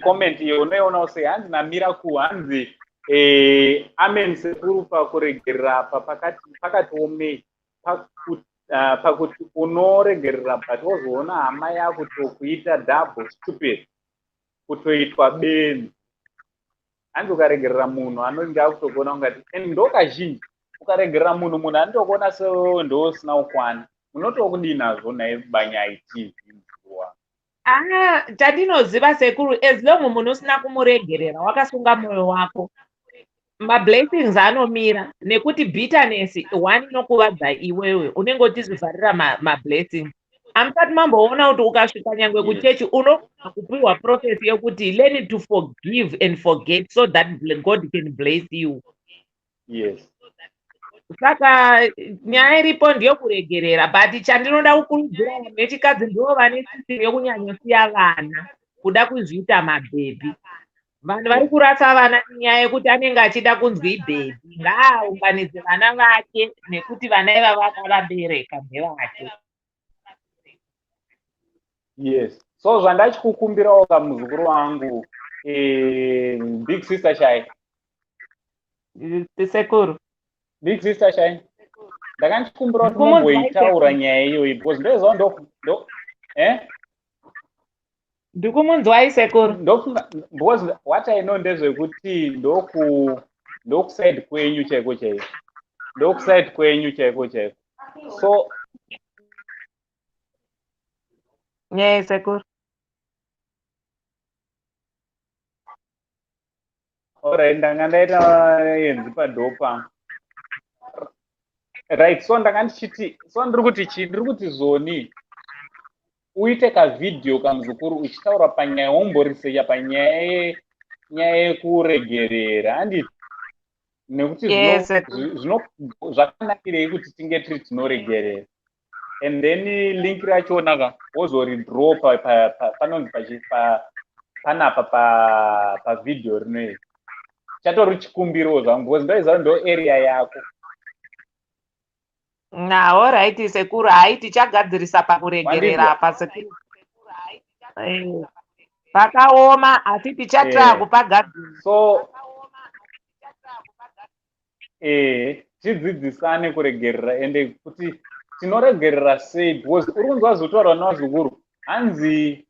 comment iyo unoiona usei hanzi naMira hanzi amen Sekuru pakuregerera pakati omei pakuti unoregerera but wozoona hama yako tokuita double stupid, kutoitwa beni. Hanzi ukaregerera munhu anonge akutokuona ungati ndo kazhinji ukaregerera munhu anotokuona ndosina ukwana, unotokudii nazvo naye banya IT. Chandinoziva Sekuru, as long munhu usina kumuregerera wakasunga moyo wako, mablessings anomira. Nekuti bitterness one inokuvadza iwewe, unenge uchizvivharira mablessings. Amusati mamboona kuti ukasvika nyangwe kuchechi unogona kupiwa prophecy yokuti learn to forgive and forget so that God can bless you. Yes. Saka nyaya iripo ndiyokuregerera, but chandinoda kukurudzira vanhu vechikadzi ndivo vane system yekunyanyosiya vana kuda kuzviita mabhebi. vanhu vari kurasa vana nenyaya yekuti anenge achida kunzwi ibhebi, ngaaunganidze vana vake nekuti vana ivava vakavabereka ndevake. Yes. So zvandachikukumbirawo kamuzukuru wangu big sister Shai. Sekuru. Big sister Shai. Ndakandikumbira kuti mumboitaura nyaya iyoyi because ndoziva ndikumunzwai sekuru. Because what I know ndezvekuti ndokuside kwenyu chaiko chaiko. Ndokuside kwenyu chaiko chaiko. So nyaya sekuru. Alright, ndanga ndaita yenzi padopa. Right, so ndakandichiti, so ndiri kuti zoni uite kavidhio kamuzukuru uchitaura panyaya womboresearcha panyaya yekuregerera handiti nekuti zvakanakirei kuti tinge tiri tinoregerera and then link rachona wozoridropa panonzi panapa pavidhio rinoiri chatori chikumbiro zvangu because ndoiziva ndo area yako. Alright sekuru, hai tichagadzirisa pakuregerera apa sekuru. Pakaoma asi tichatira kupagadzirisa. So tidzidzisane kuregerera ende kuti tinoregerera sei because uri kunzwa zotaura navazukuru hanzi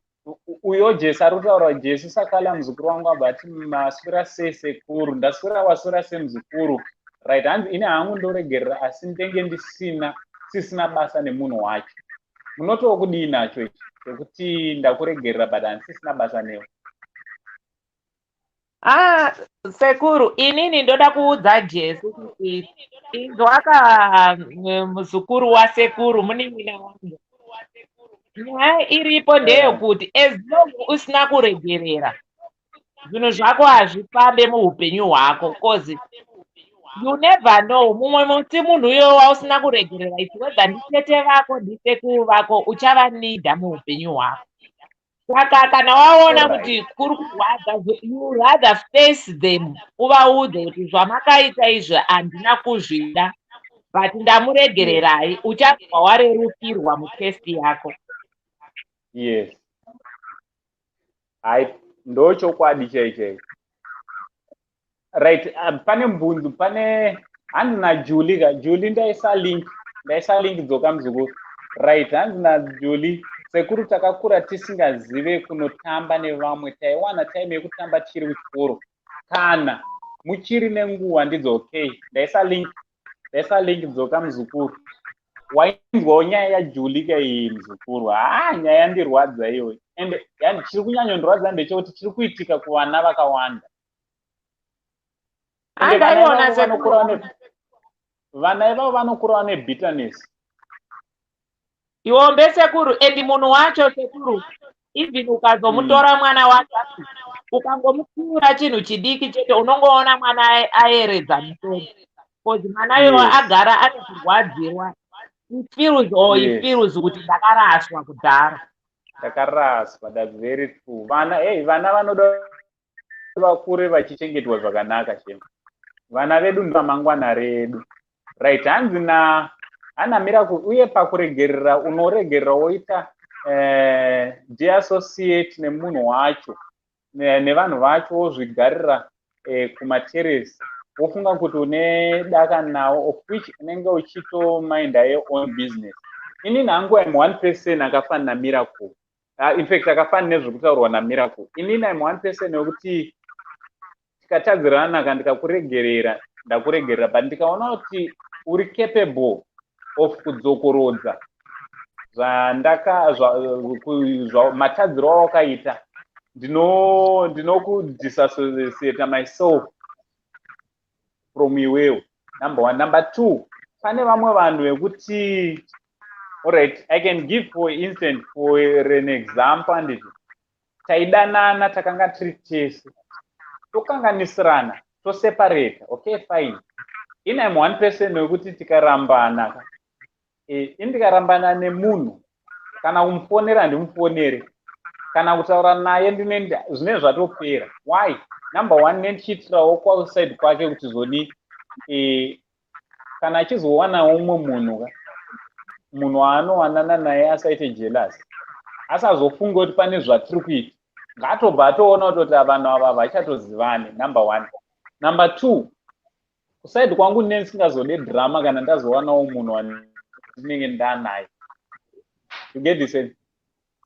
uyo Jesu ari kutaura Jesu sakala muzukuru wangu abati maswera sei sekuru ndaswera waswera semuzukuru. Right, hanzi ine hangu ndoregerera asi ndenge ndisina basa nemunhu wacho. Munotowo kudii nacho ichi sekuti ndakuregerera but handisisina basa newe? Sekuru, inini ndoda kuudza Jesu kuti inzwaka muzukuru wasekuru munin'ina wangu. Nyaya iripo ndeyekuti as long usina kuregerera zvinhu zvako hazvifambe muupenyu hwako cause you never know, mumwe muti munhu uyo wausina kuregerera ichiwedza nditete vako ndisekuru vako uchavanidha muupenyu hwako. Saka kana waona kuti kuri kurwadza, you rather face them, uvaudze kuti zvamakaita izvi handina kuzvida but ndamuregererai, uchabva warerukirwa mutesti yako. Yes. Hai, ndochokwadi chaichai. Right, pane mbunzu, pane hanzi naJulie ndaisa link dzoka muzukuru. Right, hanzi naJulie sekuru takakura tisingazive kunotamba nevamwe, taiwana time yekutamba tichiri kuchikoro kana muchiri nenguva ndidzo okay. Ndaisa link dzoka muzukuru. Wainzwawo nyaya yaJulie kai muzukuru? Nyaya yandirwadza iyoyi and chiri kunyanyondirwadza ndechekuti chiri kuitika kuvana vakawanda. Vana ivavo vanokura vane bitterness. Iwombe sekuru, endi munhu wacho sekuru, even ukazomutora mwana wacho ukangomupfuura chinhu chidiki chete unongoona mwana ayeredza musoro because mwana iwo agara ane kurwadzirwa. He feels kuti ndakaraswa kudhara. Ndakaraswa, that's very true. Vana vanoda vakure vachichengetwa zvakanaka chemo. Vana vedu ndamangwana redu. Right, hanzi ana miracle uye pakuregerera unoregerera woita deassociate nemunhu wacho nevanhu vacho wozvigarira kumaterrace wofunga kuti une daka nawo of which unenge uchitominda your own business. Inini hangu I'm one person akafanana na Miracle. In fact akafanana nezvekutaurwa naMiracle. Inini I'm one person wekuti tikatadzirana kana ndikakuregerera ndakuregerera but ndikaona kuti uri capable of kudzokorodza matadziro awakaita ndinokudissociate myself from iwewe. Number one. Number two, pane vamwe vanhu vekuti alright, I can give for instance for an example anditi taidanana takanga tiri tese tokanganisirana toseparate, okay fine. I'm one person wekuti tikarambana indikarambana nemunhu kana kumufonera ndimufonere kana kutaura naye ndinenda zvine zvatopera. Why? Number one, nendichitirawo kwauside kwake kuti zoni kana achizowanawo umwe munhu waanowanana naye asaite jealous, asazofunga kuti pane zvatiri kuita, ngatobva atoona kuti vanhu ava vachatozivane. Number one. Number two, kusaidi kwangu ndine ndisingazode drama kana ndazowanawo munhu wandinenge ndanaye. You get this?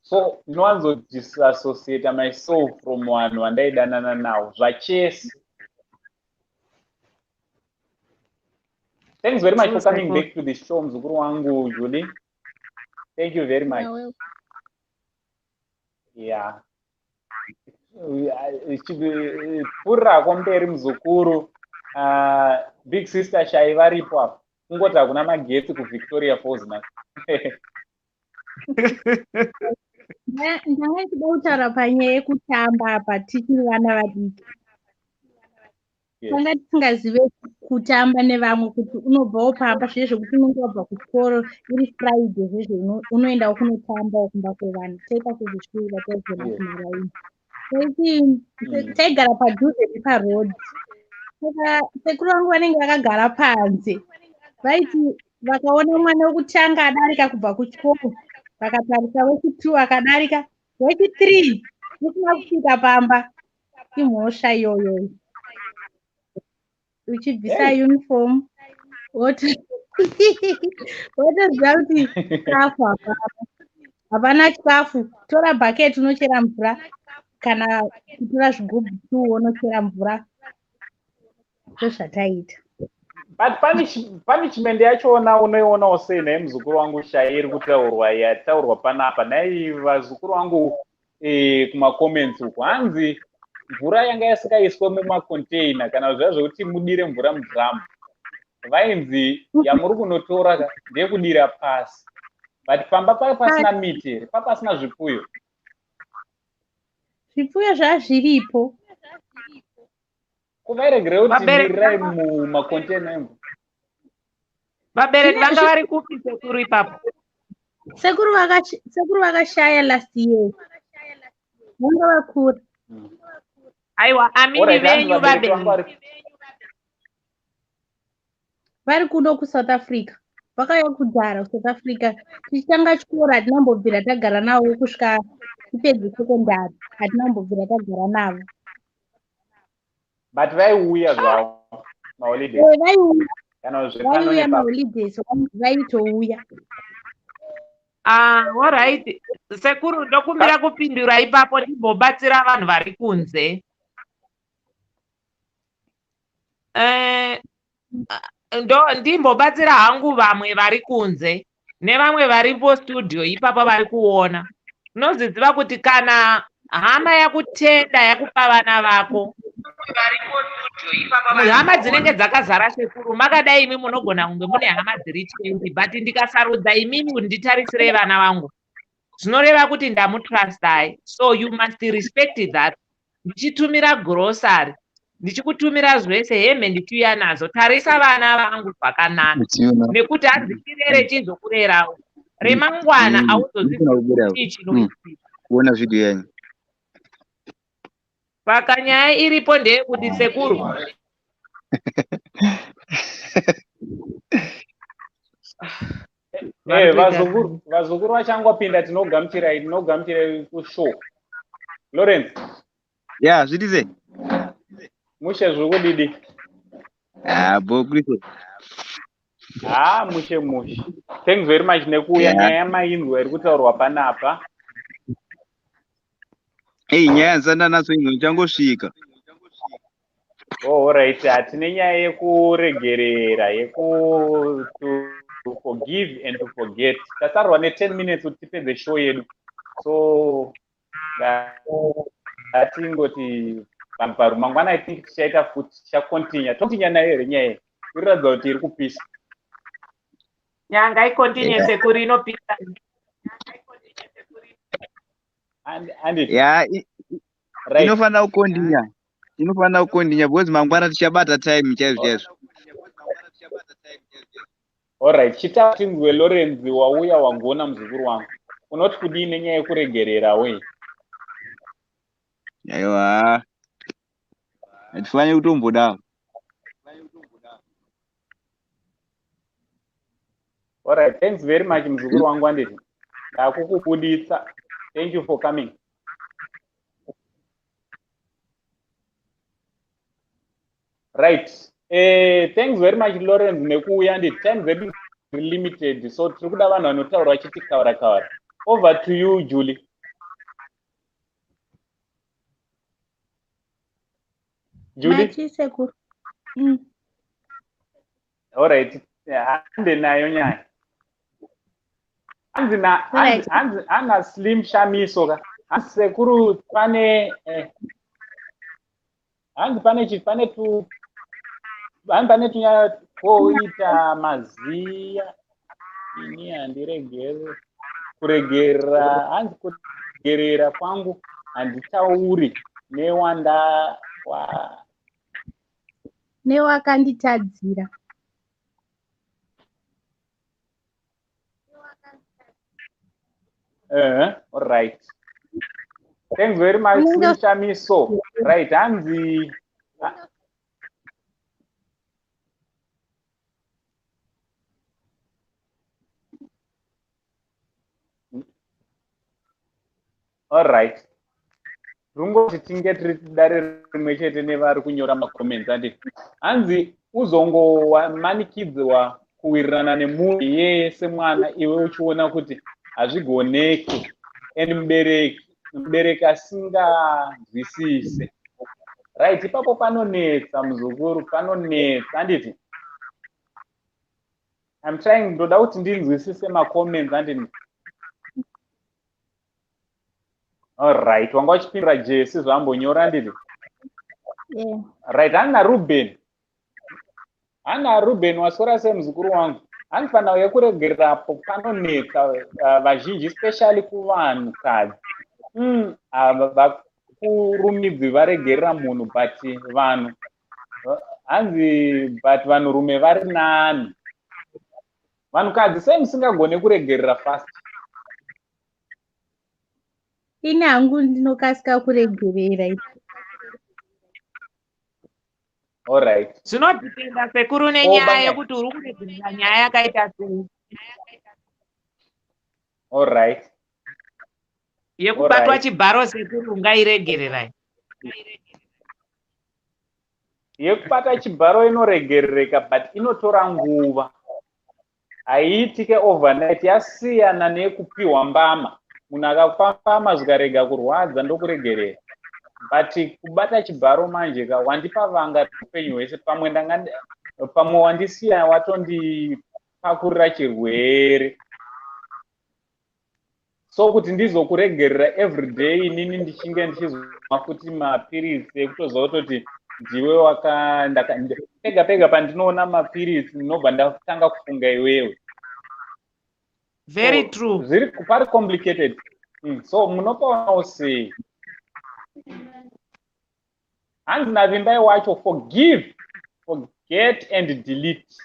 So ndinowanzo disassociate myself from vanhu vandaidanana nawo zvachese. Thanks very much for coming back to the show, mzukuru wangu Julie. Thank you very much. Yeah. Purira kwamberi mzukuru. Big sister Shai varipo apa. Kungoti hakuna magetsi kuVictoria Falls na. Ndanga ndida kutaura panyaya yekutamba apa tichiri vana vadiki. Tanga tisingazive kutamba nevamwe kuti unobva wopamba zviye zvekuti unenge wabva kuchikoro iri Friday zvezvo unoendawo kunotamba kumba kwevana. Taita kuzvishuva taizona kumaraini. Taigara padhuze neparodhi. Saka sekuru vangu vanenge vakagara panze. Vaiti vakaona mwana wekutanga adarika kubva kuchikoro, vakatarisa wechi2 akadarika, wechi3 usina kusvika pamba, imhosva iyoyo. Uchibvisa uniform, wotoziva kuti chikafu hapana chikafu. Tora bhaketi unochera mvura, kana kutora zvigubhu 2 unochera mvura. Ndozvataita. But punishment yachona unoionawo sei naye muzukuru wangu Shai iri kutaurwa yataurwa panapa naye vazukuru wangu kumacomments uko hanzi mvura yanga yasikaiswe mumacontainer kana zviya zvokuti mudire mvura mudhamu, vainzi yamuri kunotora ndeyekudira pasi. But pamba pasina miti, pasina zvipfuyo. Zvipfuyo zvazviripo. Kuvairegere kuti mirirai mumacontainer emo. Vabereki vanga vari kupi sekuru ipapo? Sekuru vakashaya last year. Vanga vakura. Aiwa, amini venyu vabereki. Vari kuno kuSouth Africa. Vakauya kudhara kuSouth Africa. Tichitanga chikoro hatinambobvira tagara navo kusvika tipedze sekondari. Hatinambobvira tagara navo. But vaiuya zvavo maholidays. Vaiuya maholidays, vaitouya. All right. Sekuru ndokumbira kupindura ipapo ndimbobatsira vanhu vari kunze. Ndimbobatsira hangu vamwe vari kunze nevamwe varipo studio ipapo vari kuona. Unoziziva kuti kana hama yakutenda yakupa vana vako, hama dzinenge dzakazara sekuru, makadai imi munogona kunge mune hama dziri 20, but ndikasarudza imimi kuti nditarisire vana vangu, zvinoreva kuti ndamutrustai. So you must respect that. Ndichitumira grocery, ndichikutumira zvese, hembe ndichiuya nazo, tarisa vana vangu zvakanaka, nekuti hadzikirere chizokurerawo. Remangwana auzoziva chinoitika. Kuona video yanyu. Paka nyaya iripo ndeyekuti sekuru. Vazukuru vachangopinda tinogamuchirai kushow. Lawrence. Yeah, zvitize. Mushe zvokudidi. Bokristo. Mushe. Thanks very much nekuuya nyaya mainzwa iri kutaurwa panapa. Nyaya dzandanadzo inzo changosvika. All right, hatine nyaya yekuregerera, to forgive and to forget. Tasarwa ne10 minutes kuti tipedze show yedu. So atingoti pamangwana I think tichaita futi tichakontinua nayo nyaya iriratidza kuti iri kupisa. Nyanga ikontinue sekuru inopisa. Yeah, inofana kukondinya because mangwana tichabata time chaizvo. All right, chitatingwe Lawrence wauya wangona muzukuru wangu. Unoti kudii nenyaya yekuregerera we? Aiwa. Atifanye kutomboda. All right, thanks very much mzukuru wangu anditi. Ndakukubuditsa. Thank you for coming. Right. Thanks very much Lawrence nekuuya nditi. Time zedu limited, so tiri kuda vanhu vanotaura vachitikaura. Over to you Julie. Julie. Machi sekuru. All right. Hande nayo nyaya. Ana slim shamiso ka. Sekuru pane pane tu tunya koita maziya ini handiregere kuregera hanzi kugerera kwangu handitauri newanda Nevakanditadzira. All right. Thanks very much, Shamiso. Right, hanzi. All right. Rungo tichinge tiri dare rimwe chete nevari kunyora macomments andi hanzi uzongo manikidzwa kuwirirana nemunhu yese mwana iwe uchiona kuti hazvigoneki and mubereki asinganzwisise. Right, ipapo panonetsa muzukuru, panonetsa anditi. I'm trying ndoda kuti ndinzwisise macomments anditi. All right, wanga uchipindura Jesse zvambonyora nditi. Yeah. Right, Ana Ruben wasora semuzukuru wangu. Anofana yekuregererapo panonetsa vazhinji especially kuvanhu kadzi. Vakurumidzi varegerera munhu but vanhu hanzi but vanhurume vari nani. Vanhukadzi sei musingagone kuregerera fast? Ini hangu ndinokasika kuregerera. All right. Zvinodhipenda sekuru nenyaya yekuti uri kuregerera nyaya yakaita sei. All right. Yekubatwa chibharo sekuru ngairegererai. Yekubata chibharo inoregerereka but inotora nguva. Haiitike overnight, yasiyana nekupiwa mbama. Munhu akapambama zvikarega kurwadza ndokuregerera. But kubata chibharo manje wandipa vanga upenyu hwese pamwe wandisiya watondipakurira chirwere. So kuti ndizokuregerera everyday inini ndichinge ndichizwa kuti mapirisi ekutoziva kuti ndiwe pega pandinoona mapirisi ndinobva ndatanga kufunga iwewe. Very true. Zviri pari complicated. So munopaonawo sei? Hanzi navimbai wacho forgive, forget and delete.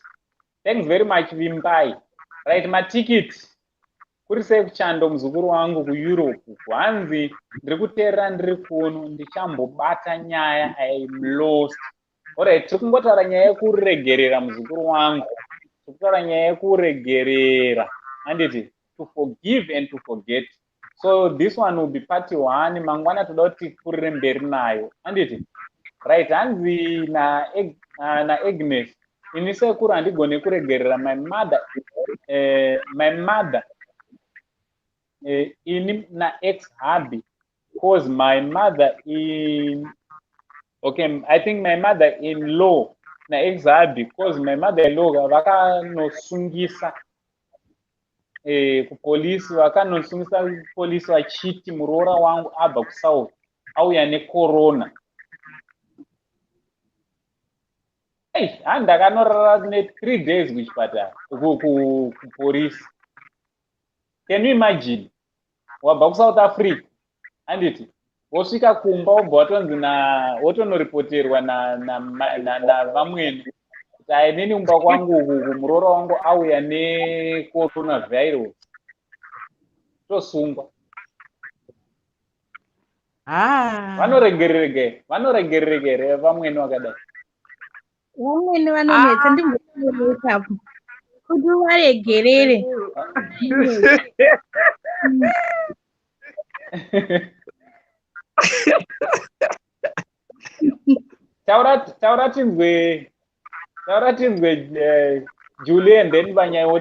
Thanks very much Vimbai. Right, matikiti. Kuri sei kuchando muzukuru wangu kuEurope. Hanzi ndiri kuteerera ndiri kuno ndichambobata nyaya I'm lost. Alright, tiri kungotaura nyaya yekuregerera muzukuru wangu. Tiri kutaura nyaya yekuregerera. Handiti, to forgive and to forget. So this one will be part 1. Mangwana toda kuti kurire mberi nayo. Handiti. Right, hanzi na Agnes. Ini sekuru handigone kuregerera my mother. Ini na ex-hubby. Because my mother I think my mother-in-law na ex-hubby. Because my mother-in-law vakanosungisa kupolisi, vakanosungisa kupolisi vachiti muroora wangu abva kuSouth auya necorona. Ndakanorara ne 3 days kuchipatara kupolisi. Can you imagine? Wabva kuSouth Africa handiti wosvika kumba wobva watonzi wotonoripoterwa na vamweni kuti ainini kumba kwangu muroora wangu auya necoronavirus tosungwa. vanoregerere vamweni vakadai. Vamweni vanonetsa ndimboresapo kuti varegerere. Taura tinzwe Julian then banyaiwo.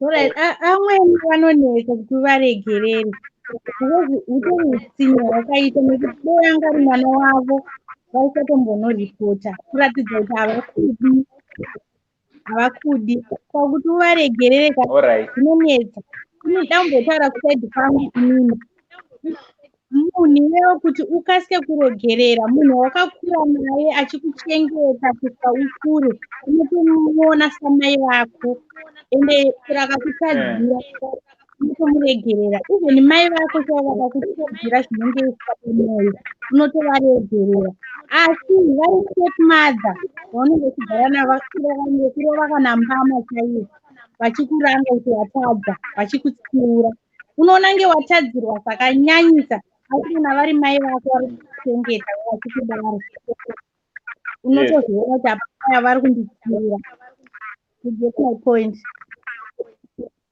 Alright, amweni vanonetsa kuti varegerere. Utomutsinya wakaita nekuti dai anga ari mwana wavo vaisatombonyoripota kuratidza kuti havakudi kwakuti uvaregerere kana zvinonetsa. Ndambotaura kusaidhi kwangu inini munhu iwewe kuti ukasike kuregerera munhu wakakura naye achikuchengeta kusvika ukure unotomuona samai vako ende rakakutadzira unotomuregerera even mai vako chaivo vakakutadzira zvinenge isika pamwoyo unotovaregerera asi vari stepmother vaunenge uchigara navakureva kana mbama chaivo vachikuranga kuti watadza vachikutsiura unoona nge watadzirwa zvakanyanyisa asi kana vari mai vako vari kuchengeta vachikudara unotoziona kuti apaya vari kunditsiura. You get my point?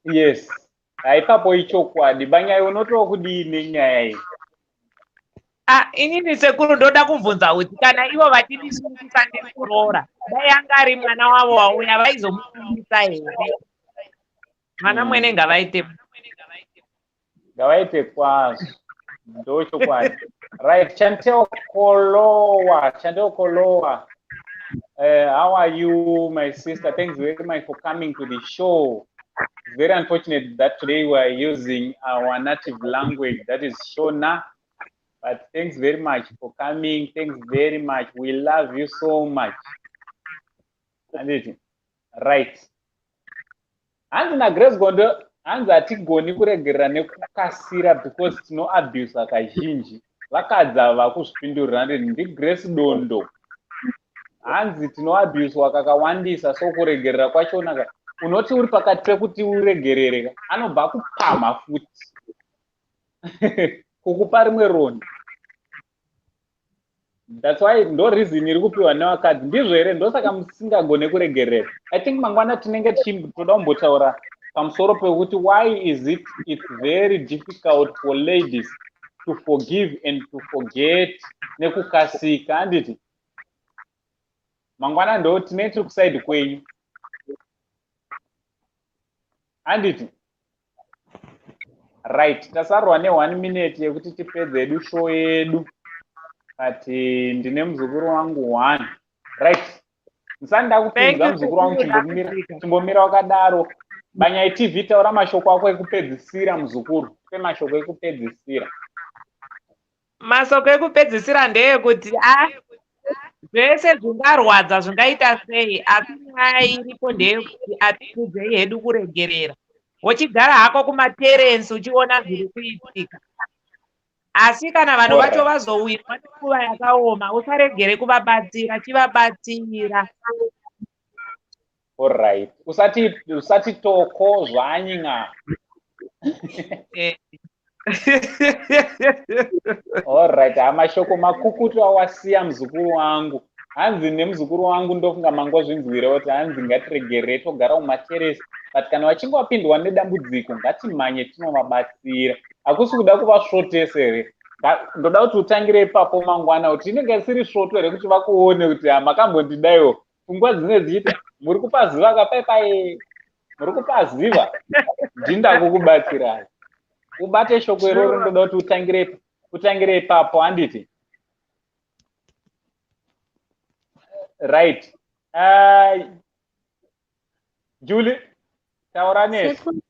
Yes. Haipapo ichokwadi banyai unotoa kudini nyaya iyi. Inini sekuru ndoda kubvunza kuti kana ivo vachidisungisa ndikuroora dai anga ari mwana wavo wauya vaizomufundisa here? Mwana mwene ngavaite kwazvo ndochokwadi. Right, Chanteo Kolowa. How are you, my sister? Thanks very much for coming to the show. It's very unfortunate that today we are using our native language, that is Shona. But thanks very much for coming. Thanks very much. We love you so much. Right. Hanzi na Grace Gondo, hanzi hatigoni kuregerera nekukasira because tino abuse kazhinji. Vakadza vakuzvipindurira ndi Grace Dondo. Hanzi tino abuse kakawandisa so kuregerera kwachona unoti uri pakati pekuti uregerere anobva kupama futi. Kukupa rimwe rondo. That's why ndo reason iri kupiwa nevakadzi ndizvo here ndosaka musingagone kuregerera. I think mangwana tinenge toda kumbotaura pamusoro pekuti why is it's very difficult for ladies to forgive and to forget nekukasika handiti. Mangwana ndo tine tiri kusaidi kwenyu. Handiti. Right, tasarwa ne1 minute yekuti tipedze edu show yedu. Ati ndine muzukuru wangu 1. Right. Nsanda kufunza muzukuru wangu chimbomira wakadaro. Banyai TV taura mashoko ako ekupedzisira muzukuru. Pe mashoko ekupedzisira. Masoko ekupedzisira ndeyekuti zvese zvingarwadza zvingaita sei asi nyaya iripo ndeyekuti atikudzei hedu kuregerera. Uchigara hako kumaterensi uchiona zviri kuitika. Asi kana vanhu vacho vazowirwa nenguva yakaoma usaregere kuvabatsira chivabatsira. Alright. Usati toko zvanyinga. Alright, amashoko makukutu awasiya muzukuru wangu. Hanzi nemuzukuru wangu ndofunga mangozvinzwire kuti hanzi ngatiregere togara mumateresi. But kana vachinge vapindwa nedambudziko ngatimhanye tinovabatsira. Hakusi kuda kuvasvotesa here. Ndoda kuti utangire ipapo mangwana kuti inenge isiri svoto here kuti vakuone kuti makambondidaiwo. Pfungwa dzine dzichiti muri kupaziva kapaipai. Muri kupaziva. Ndinda kukubatsirai. Ubate shoko iroro ndoda kuti utangire ipapo handiti. Right. Julie, taura nesu.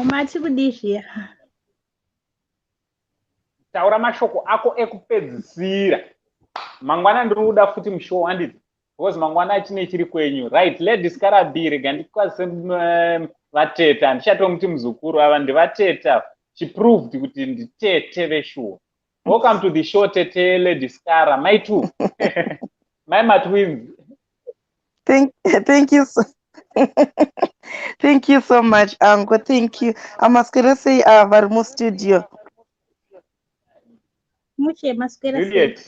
Mati kudizvia. Taura mashoko ako ekupedzisira. Mangwana ndiri kuda futi mushow handiti. Because mangwana chine chiri kwenyu. Right, ladies karabire gandikwase vateta ndichatomuti muzukuru ava ndivateta. She proved kuti nditete veshuwa. Welcome to the show, Tete Ladies Kara. My two. My twins. Thank you. Thank you so much, Uncle. Thank you. Amaswera sei vari mustudio? Muche maswera sei. Juliet.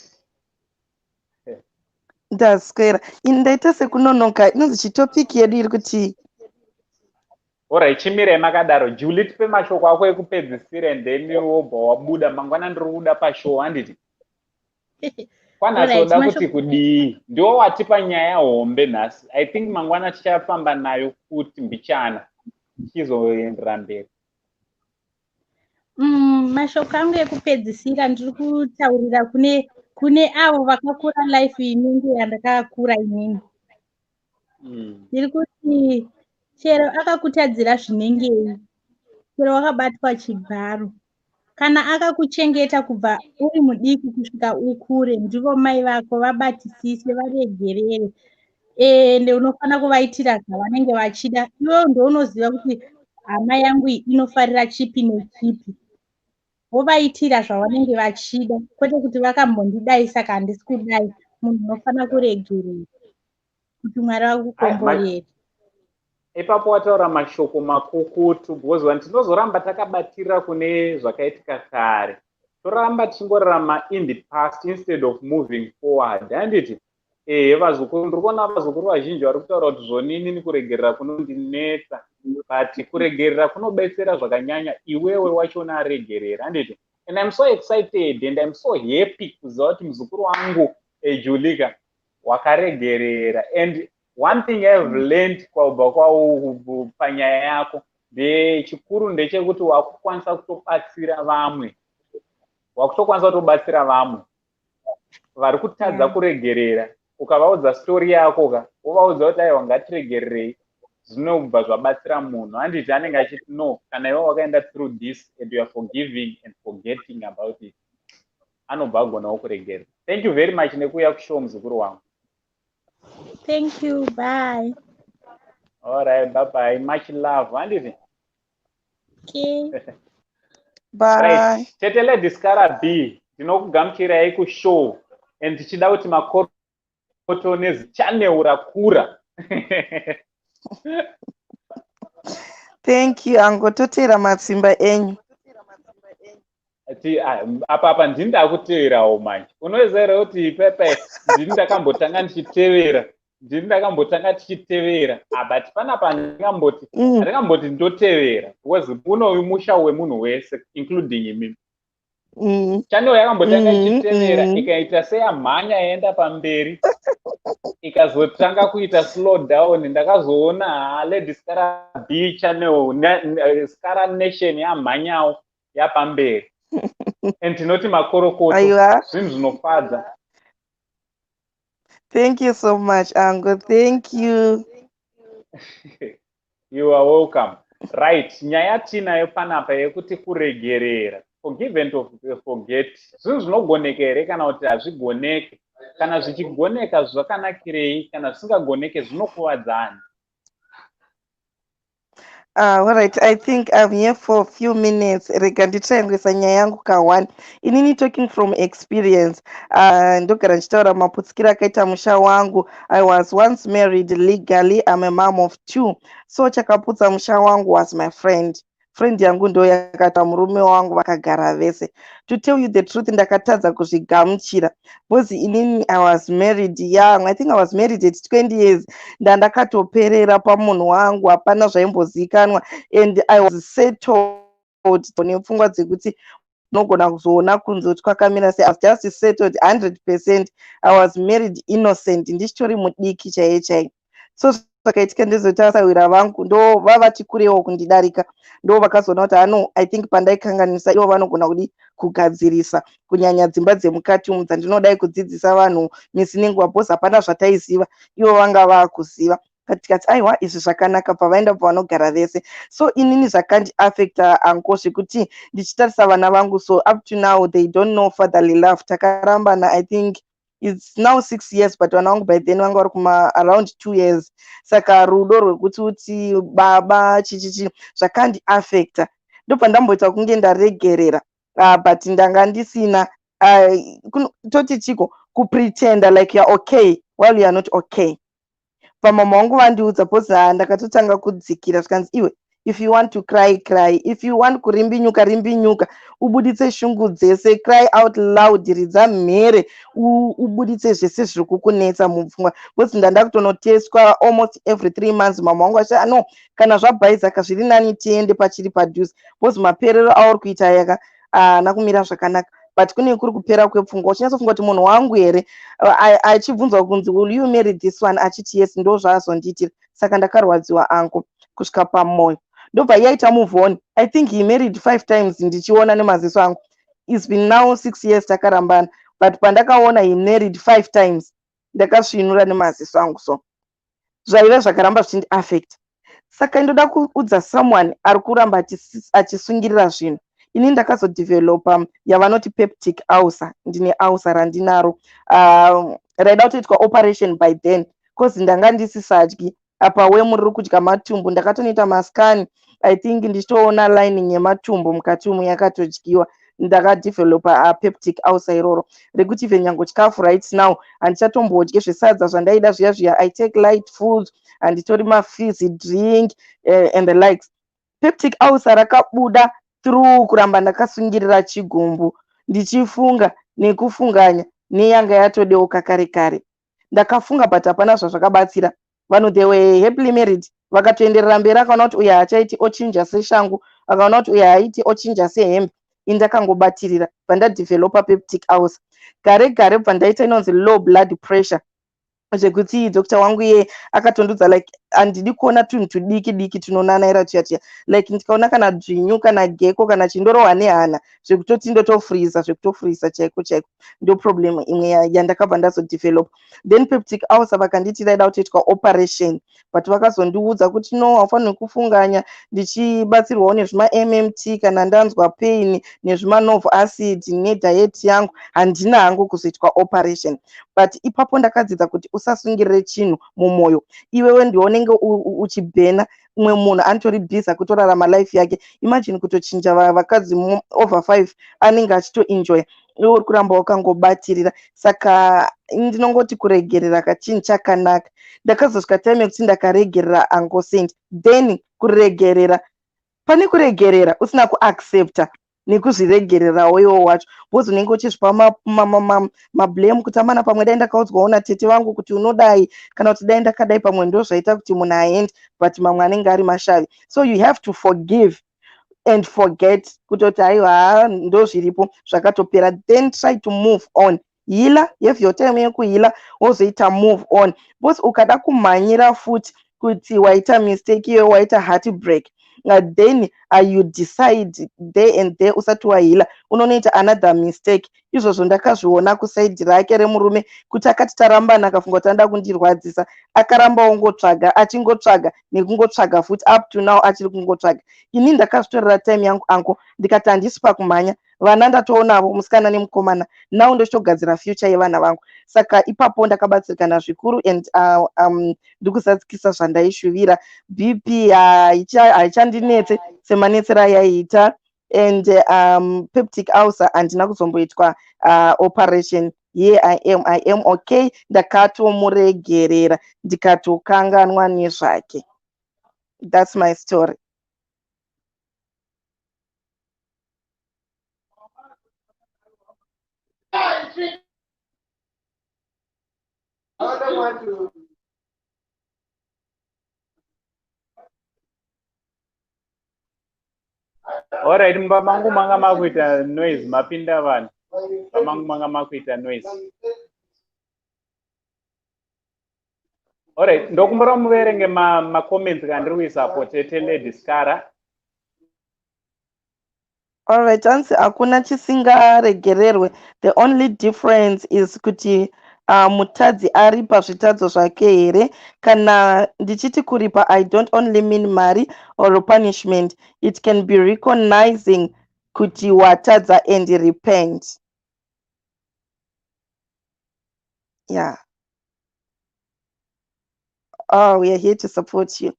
Ndaswera. Ndaita sekunonoka. Inonzi chitopiki yedu iri kuti Alright, chimirai makadaro. Julie, tipe mashoko ako ekupedzisira and then wobva wabuda mangwana ndiri kuda pashow handiti. Kwanaso da kuti kudii. Ndiwo watipa nyaya hombe nhasi. I think mangwana tichafamba nayo kuti mbichana. Tichizoendera mberi. Mashoko angu ekupedzisira ndiri kutaurira kune avo vakakura life inenge yandakakura inini. Ndiri kuti chero akakutadzira zvinengei, chero wakabatwa chibharo, kana akakuchengeta kubva uri mudiki kusvika ukure, ndivo mai vako, vabatisise, varegerere, ende unofanira kuvaitira zvavanenge vachida. Iwewe ndounoziva kuti hama yangu iyi inofarira chipi nechipi, wovaitira zvavanenge vachida, kwete kuti vakambondidai saka handisi kudai. Munhu unofanira kuregerera kuti Mwari vakukomborere. Ipapo wataura mashoko makukutu because tinozoramba takabatira kune zvakaitika kare. Toramba tichingorarama in the past instead of moving forward. Handiti? Vazukuru ndiri kuona vazukuru vazhinji vari kutaura kuti zvonini ni kuregerera kunondinetsa, but kuregerera kunobetsera zvakanyanya iwewe wachona aregerera. Handiti? And I'm so excited and I'm so happy kuziva kuti muzukuru wangu Julika wakaregerera. And one thing I've learned kwa panyaya yako chikuru ndechekuti wakukwanisa kutobatsira vamwe. Wakutokwanisa kutobatsira vamwe vari kutadza kuregerera. Ukavaudza story yako uvaudza kuti aiwa ngatiregererei, zvinobva zvabatsira munhu. Handiti anenge achiti no, kana iwe wakaenda through this and you are forgiving and forgetting about it, anobva agonawo kuregerera. Thank you very much nekuuya kushow muzukuru wangu. Thank you. Bye. All right. Bye-bye. Much love. Handiti? Okay. bye. Right. Tetele diskara B. Tinokugamuchirai kushow. And tichida kuti makoto nezichaneura kura. Thank you, Uncle. Totera matsimba enyu. Apa ndini ndakuteverawo manje. Unoziva kuti pepe ndini ndakambotanga tichitevera. But panapa ndingamboti ndotevera because unoyu musha wemunhu wese including imi. Channel yakambotanga ichitevera ikaita seyamhanya yaenda pamberi ikazotanga kuita slow down. Ndakazoona Lady Skara B channel Skara Nation yamhanyawo yapamberi. And tinoti makorokoto zvinhu zvinofadza. Thank you so much, Uncle. Thank you. You are welcome. Right, nyaya tinayo panapa yekuti kuregerera, forgive and forget. Zvinhu zvinogoneka here kana kuti hazvigoneke? Kana zvichigoneka zvakanakirei? Kana zvisingagoneke zvinokuvadzani? All right, I think I'm here for a few minutes. Rega nditsvaingwisa nyaya yangu ka1. Inini talking from experience. Ndogara ndichitaura maputsikiro akaita musha wangu. I was once married legally. I'm a mom of 2. So chakaputsa musha wangu was my friend. Friend yangu ndo yakata murume wangu vakagara vese. To tell you the truth, ndakatadza kuzvigamuchira. Because inini I was married young. I think I was married at 20 years. Ndakatoperera pamunhu wangu, hapana zvaimbozikanwa. And I was settled. Nepfungwa dzekuti unogona kuzoona kunze kuti kwakamira sei. I was just settled 100%. I was married innocent. Ndichitori mudiki chaiye. So zvakaitika ndezotauira vangu ndo vavati kurewo kundidarika, ndo vakazoona kuti ano I think pandaikanganisa ivo vanogona kudi kugadzirisa kunyanya dzimba dzemukati umu dzandinodai kudzidzisa vanhu misi nenguva bhosi hapana zvataiziva ivo vanga vakuziva. Katikati aiwa izvi zvakanaka pavaenda pavanogara vese. So inini zvakandiafecta anko zvekuti ndichitarisa vana vangu, so up to now they don't know fatherly love. Takarambana I think it's now 6 years, but vana vangu by then vanga vari kuma around 2 years. Saka rudo rwekuti uti baba chichichi zvakandiafecta. Ndopandamboita kunge ndaregerera, but ndanga ndisina toti chiko kupretenda like you're okay while you are not okay. pamama wangu vandiudza poza ndakatotanga kudzikira zvikanzi iwe if you want to cry cry, if you want kurimbinyuka rimbinyuka, ubuditse shungu dzese, cry out loud, ridza mhere, ubuditse zvese zviri kukunetsa mupfungwa. Bcause ndanda kutonoteswa almost every 3 months. Mama wangu acha no, kana zvabhaizaka zviri nani tiende pachiri padhuze, bcause maperero auri kuita yaka haana kumira zvakanaka. But kune kuri kupera kwepfungwa, uchinyatsofunga kuti munhu wangu here, achibvunzwa kunzi will you marry this one, achiti yes, ndo zvaazondiitira. Saka ndakarwadziwa angu kusvika pamoyo, ndobva yaita move on. I think he married 5 times ndichiona nemaziso angu. It's been now 6 years takarambana, but pandakaona he married 5 times ndakasvinura nemaziso angu. So zvaiva zvakaramba zvichindi affect. Saka ndoda kuudza someone ari kuramba achisungirira zvinhu. Ini ndakazodevelopa yavanoti peptic ulcer. Ndine ulcer randinaro raida kutoitwa operation by then, cause ndanga ndisisadyi apa wemuri kudya matumbu. Ndakatonoita maskani, I think ndichitoona lining yematumbu mukati umu yakatodyiwa. Ndakadevelopa peptic ulcer iroro rekuti even nyango chikafu right now handichatombodye zvesadza zvandaida zviya zviya. I take light food, handitori mafizzy drink and the likes. Peptic ulcer rakabuda through kuramba ndakasungirira chigumbu ndichifunga nekufunganya neyanga yatodeuka kare kare. Ndakafunga but hapana zvazvakabatsira. Vanhu they were happily married, vakatoenderera mberi. Akaona kuti uyu hachaiti ochinja seshangu, akaona kuti uyu haiti ochinja sehembe. Indakangobatirira pandadevelopa peptic ulcer. Gare gare pandaita inonzi low blood pressure, zvekuti dokta wangu iye akatondudza like handidi kuona tunhu tudiki diki tunonanaira tuya tuya, like ndikaona kana dzvinyu kana geko kana chindorohwa nehana zvekutoti ndotofriza chaiko chaiko. Ndo problem imwe yandakabva ndazodevelopa. Then peptic ulcer vakanditi daida kutoitwa operation, but vakazondiudza kuti no, haufaniri kufunganya, ndichibatsirwawo nezvima-MMT kana ndanzwa pain nezvima-nerve acid nediet yangu, handina hangu kuzoitwa operation. But ipapo ndakadzidza kuti usasungirire chinhu mumwoyo. Iwewe ndiwo unenge uchibhena, umwe munhu anitori bhiza kutorarama life yake. Imagine kutochinja vakadzi over 5 anenge achitoenjoya, iwe uri kuramba wakangobatirira. Saka ndinongoti kuregerera kachinhu chakanaka. Ndakazosvika time yekuti ndakaregerera angosend, then kuregerera, pane kuregerera usina kuaccepta nekuzviregererawo iwo wacho, bcause unenge uchizvipa mablame kuti amana pamwe dai ndakaudzwawo natete vangu kuti unodai, kana kuti dai ndakadai pamwe ndo zvaita kuti munhu aendi, but mamwe anenge ari mashavi. So you have to forgive and forget kutoti aiwa ndo zviripo zvakatopera, then try to move on. Hila, have your time yekuhila wozoita move on, bcause ukada kumhanyira futi kuti waita mistake iyo, waita heartbreak, then you decide there and there usati wahila unonoita another mistake. Izvozvo ndakazviona kusaidi rake remurume kuti akati tarambana akafunga kuti anda kundirwadzisa, akaramba ongotsvaga achingotsvaga nekungotsvaga futi, up to now achiri kungotsvaga. Ini ndakazvitorera time yangu angu ndikati handisi pakumhanya, vana ndatoonavo musikana nemukomana, now ndochitogadzira future yevana vangu. Saka ipapo ndakabatsirikana zvikuru and ndikuzadzikisa zvandaishuvira. BP haichandinetse semanetsera yaiita, and peptic ulcer handina kuzomboitwa operation. Here I am okay. Ndakatomuregerera ndikatokanganwa nezvake. That's my story. Alright, mamangu manga makuita noise, mapinda vanhu. Mamangu manga makuita noise. Alright, ndokumbura muverenge ma-comments kandiri kuisapo tete Lady Skara. Alright, hanzi hakuna chisingaregererwe. The only difference is kuti mutadzi ari pazvitadzo zvake here. Kana ndichiti kuripa, I don't only mean mari or punishment. It can be recognizing kuti watadza and repent. Yeah. Oh, we are here to support you.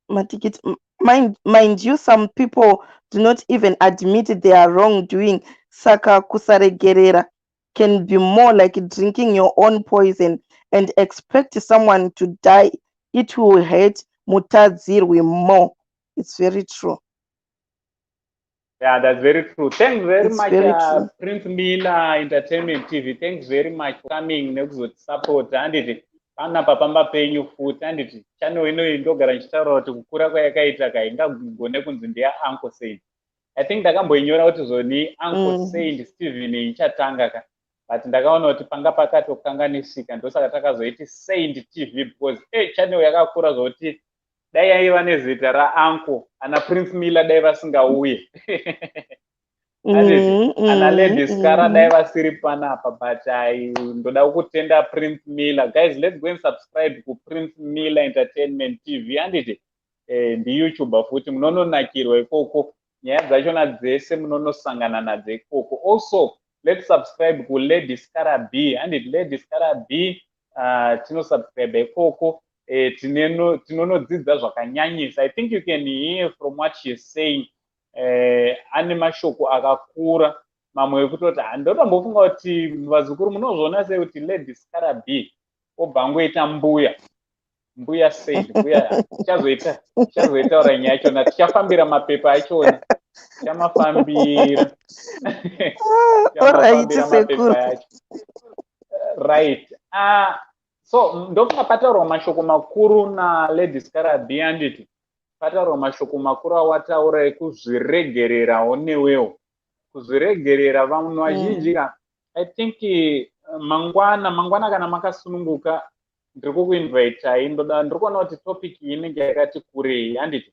Matikit, mind you, some people do not even admit their wrongdoing. Saka kusaregerera can be more like drinking your own poison and expect someone to die, it will hurt mutadzirwe more. It's very true. Yeah, that's very true. Thanks very It's much, very true. Prince Miller Entertainment TV. Thanks very much for coming nekuzotisupport. Handiti panapa pamba penyu futi. Handiti channel ino ndogara nchitaura kuti kukura kwayakaita kaingagone kunzi ndeya Uncle Saint. I think ndakamboinyora kuti zoni Uncle Saint Stephen ichatanga ka. But ndakaona kuti panga pakatokanganisika ndosaka takazoiti Saint TV because channel yakakura zoti dai aiva nezita rauncle ana Prince Miller dai vasingauye ana Lady Skara dai vasiri panapa, but ndoda kutenda Prince Miller. Guys, let's go and subscribe to Prince Miller Entertainment TV. Handiti ndi YouTube futi munononakirwa ikoko, nyaya dzachona dzese munonosangana nadzo ikoko. Also, let's subscribe to Lady Skara B. Handiti Lady Skara B tinosubscribe ikoko. Tinonodzidza zvakanyanyisa. I think you can hear from what she's saying. Ane mashoko akakura mamwe ekutoti ndotombofunga kuti vazukuru munozviona sei kuti Lady Skara B obva ngoita mbuya Saint, mbuya tichazoitaura nyaya yachona, tichafambira mapepa achona, tichamafambira mapepa yacho. Right. So ndofunga pataurwa mashoko makuru naLady Skara B. Handiti pataurwa mashoko makuru awataura ekuzviregererawo newewo, kuzviregerera vanhu vazhinji. I think mangwana kana makasununguka ndiri kukuinvitai, ndiri kuona kuti topic iyi inenge yakati kurei. Handiti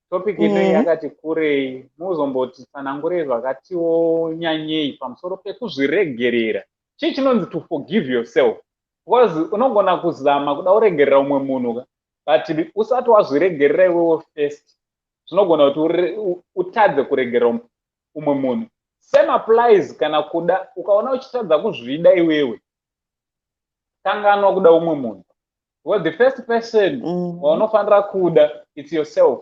topic inenge yakati kurei, muzomboti tsanangurei zvakatiwo nyanyei pamusoro pekuzviregerera. Chii chinonzi to forgive yourself? Because unogona kuzama kuda kuregerera umwe munhu but usati wazviregerera iwewe first, zvinogona kuti utadze kuregerera umwe munhu. Same applies kana kuda ukaona uchitadza kuzvida iwewe, kanganwa kuda umwe munhu. Because the first person waunofanira kuda it's yourself,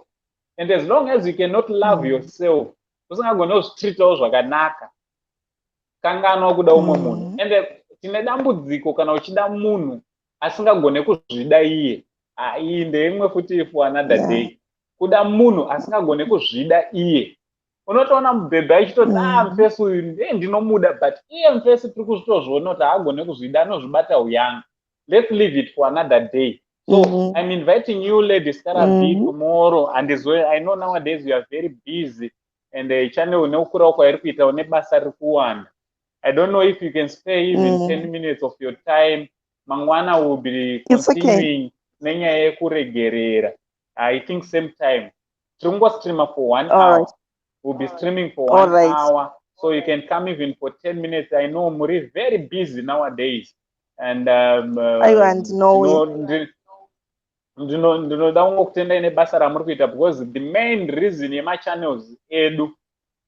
and as long as you cannot love yourself, usingagona kuzvitritawo zvakanaka, kanganwa kuda umwe munhu. And tine dambudziko kana uchida munhu asingagone kuzvida iye, iyi ndeimwe futi for another day. Kuda munhu asingagone kuzvida iye, unotoona mubhebhi achitoti mufesi uyu ndinomuda, but iye mufesi tiri kuzvitozviona kuti haagone kuzvida, anozvibata uyanga. Let's leave it for another day. So I'm inviting you, Lady Skara B, tomorrow. And as well, I know nowadays you are very busy, and the channel unokura kwairi kuita une basa riri kuwanda. I don't know if you can spare even 10 minutes of your time. Mangwana will be continuing nenyaya yekuregerera. I think same time. Trungo streamer for 1 hour. We'll be streaming for 1 hour. So you can come even for 10 minutes. I know Muri very busy nowadays. And I want to know. Because the main reason yema channels edu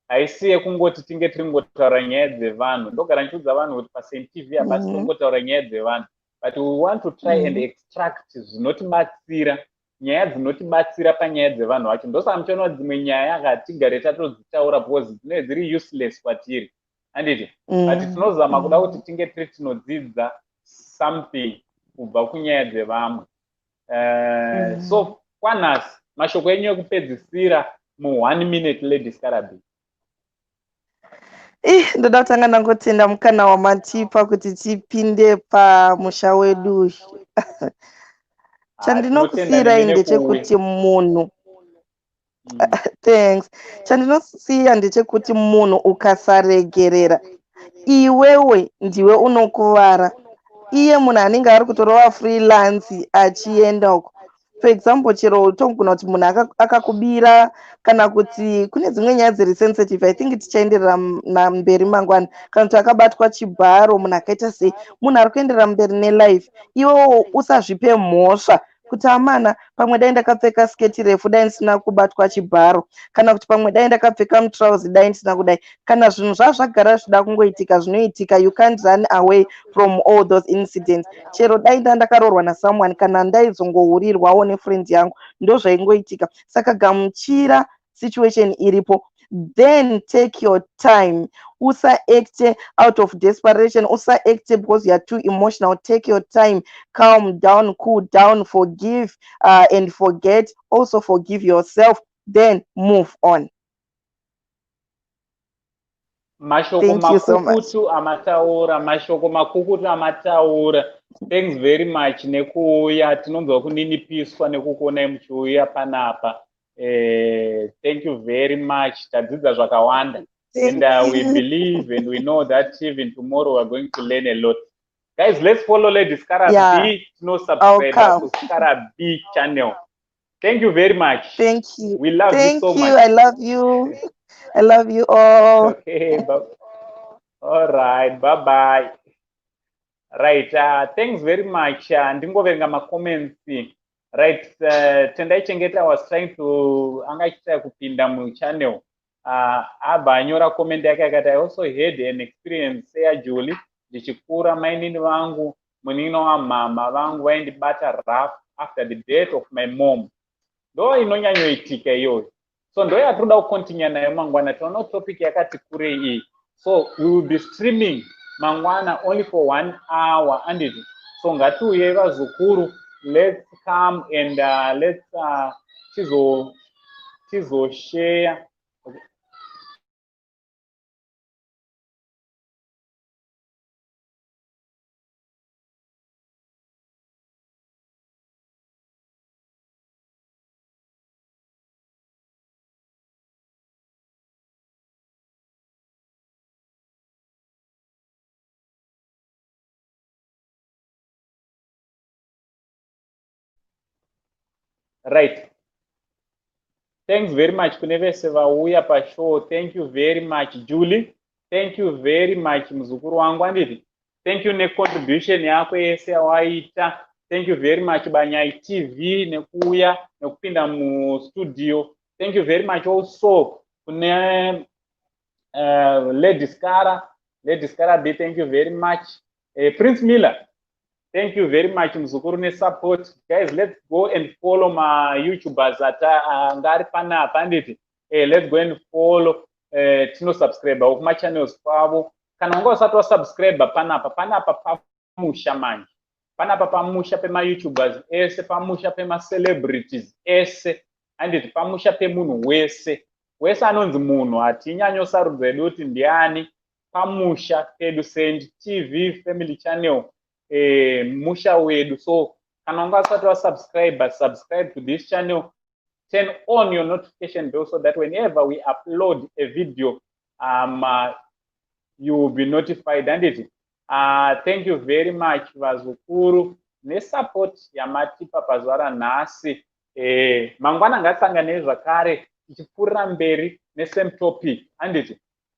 haisiye kungoti tinge tiringotaura nyaya dzevanhu. Ndogara nchiudza vanhu kuti paSaint TV abasi tingotaura nyaya dzevanhu, but we want to try and extract zvinotibatsira, nyaya dzinotibatsira panyaya dzevanhu vacho. Ndosaka muchiona dzimwe nyaya tigare tatodzitaura because dzinenge dziri useless kwatiri. Handiti but tinozama kuda kuti tinge tiri tinodzidza something kubva kunyaya dzevamwe. So kwanhasi mashoko enyu ekupedzisira mu1 minute, Lady Skara B. Ndoda kutanga ndangotenda mukana wamatipa kuti tipinde pamusha wedu. Chandinokusiyira ndechekuti munhu thanks. Chandinosiya ndechekuti munhu ukasaregerera, iwewe ndiwe unokuvara. Iye munhu anenge ari kutorova freelance achienda uko, for example, chero utogona kuti munhu akakubira kana kuti kune dzimwe nyaya dziri sensitive. I think tichaenderera mberi mangwana kana kuti akabatwa chibharo munhu akaita sei, munhu ari kuenderera mberi nelife. Iwewo usazvipe mhosva kuti amana pamwe dai ndakapfeka sketi refu dai ndisina kubatwa chibharo, kana kuti pamwe dai ndakapfeka mutrauzi dai ndisina kudai. Kana zvinhu zvazvagara zvida kungoitika zvinoitika, you can't run away from all those incidents. Chero dai ndakarorwa nasomeone kana ndaizongohurirwawo nefriend yangu, ndo zvaingoitika. Saka gamuchira situation iripo. then take your time. Usa act out of desperation, usa act because you are too emotional. Take your time, calm down, cool down, forgive and forget. Also forgive yourself, then move on. Mashoko Thank you so much. makukutu amataura, mashoko makukutu amataura. Thanks very much nekuuya, tinonzwa kuninipiswa nekukuonai muchiuya panapa. Thank you very much. Tadzidza zvakawanda. And we believe and we know that even tomorrow we're going to learn a lot. Guys, let's follow Lady Skara B. No subscribe to Skara B channel. Thank you very much. Thank you. We love you so much. I love you. I love you all. Okay, all right, bye-bye. Right, thanks very much. Ndingoverenga ma-comments. Right, Tendai Chengeta was trying to angachita kupinda mu channel. Aba anyora comment yake akati, I also had an experience here Julie. Ndichikura mainini vangu, munino wa mama vangu vaindibata rough after the death of my mom. Ndo inonyanyoitika iyoyo. So ndo yatoda kukontinua nayo mangwana. Tono topic yakati kure iyi. So we will be streaming mangwana only for 1 hour and it. So ngatiuye vazukuru, let's come and let's tizo share. Okay. Right. Thanks very much kunevese vauya pashow. Thank you very much Julie. Thank you very much muzukuru wangu anditi. Thank you necontribution yako yese yawaita. Thank you very much Banyai TV nekuuya nekupinda mu studio. Thank you very much also kune Lady Skara B. Thank you very much. Prince Miller. Thank you very much muzukuru ne support. Guys, let's go and follow my YouTubers at ngari panapa anditi. Let's go and follow tino subscriber of my channels pavo. Kana unga usatwa subscriber panapa pamusha manje. Panapa pamusha pe ma YouTubers ese, pamusha pe ma celebrities ese, anditi pamusha pe munhu wese. Wese anonzi munhu atinyanyo sarudza doti ndiani. Pamusha pedu Send TV family channel. Musha wedu. So kana unga usatwa subscribe to this channel. Turn on your notification bell so that whenever we upload a video, you will be notified. And it. Thank you very much vazukuru ne support yamatipa pazuara nhasi. Mangwana ngatsangane zvakare tichipfuurira mberi ne same topic. Anditi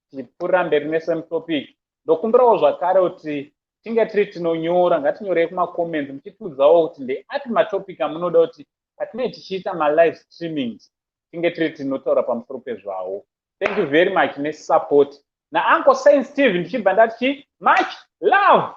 tichipfuurira mberi ne same topic. Ndokumbirawo zvakare kuti tinge tiri tinonyora, ngatinyorei kuma comments muchitiudzawo kuti ndeati matopic amunoda kuti patinenge tichiita ma live streamings tinge tiri tinotaura pamusoro pezvawo. Thank you very much ne support. Na Uncle Saint Steve ndichibva ndati much love.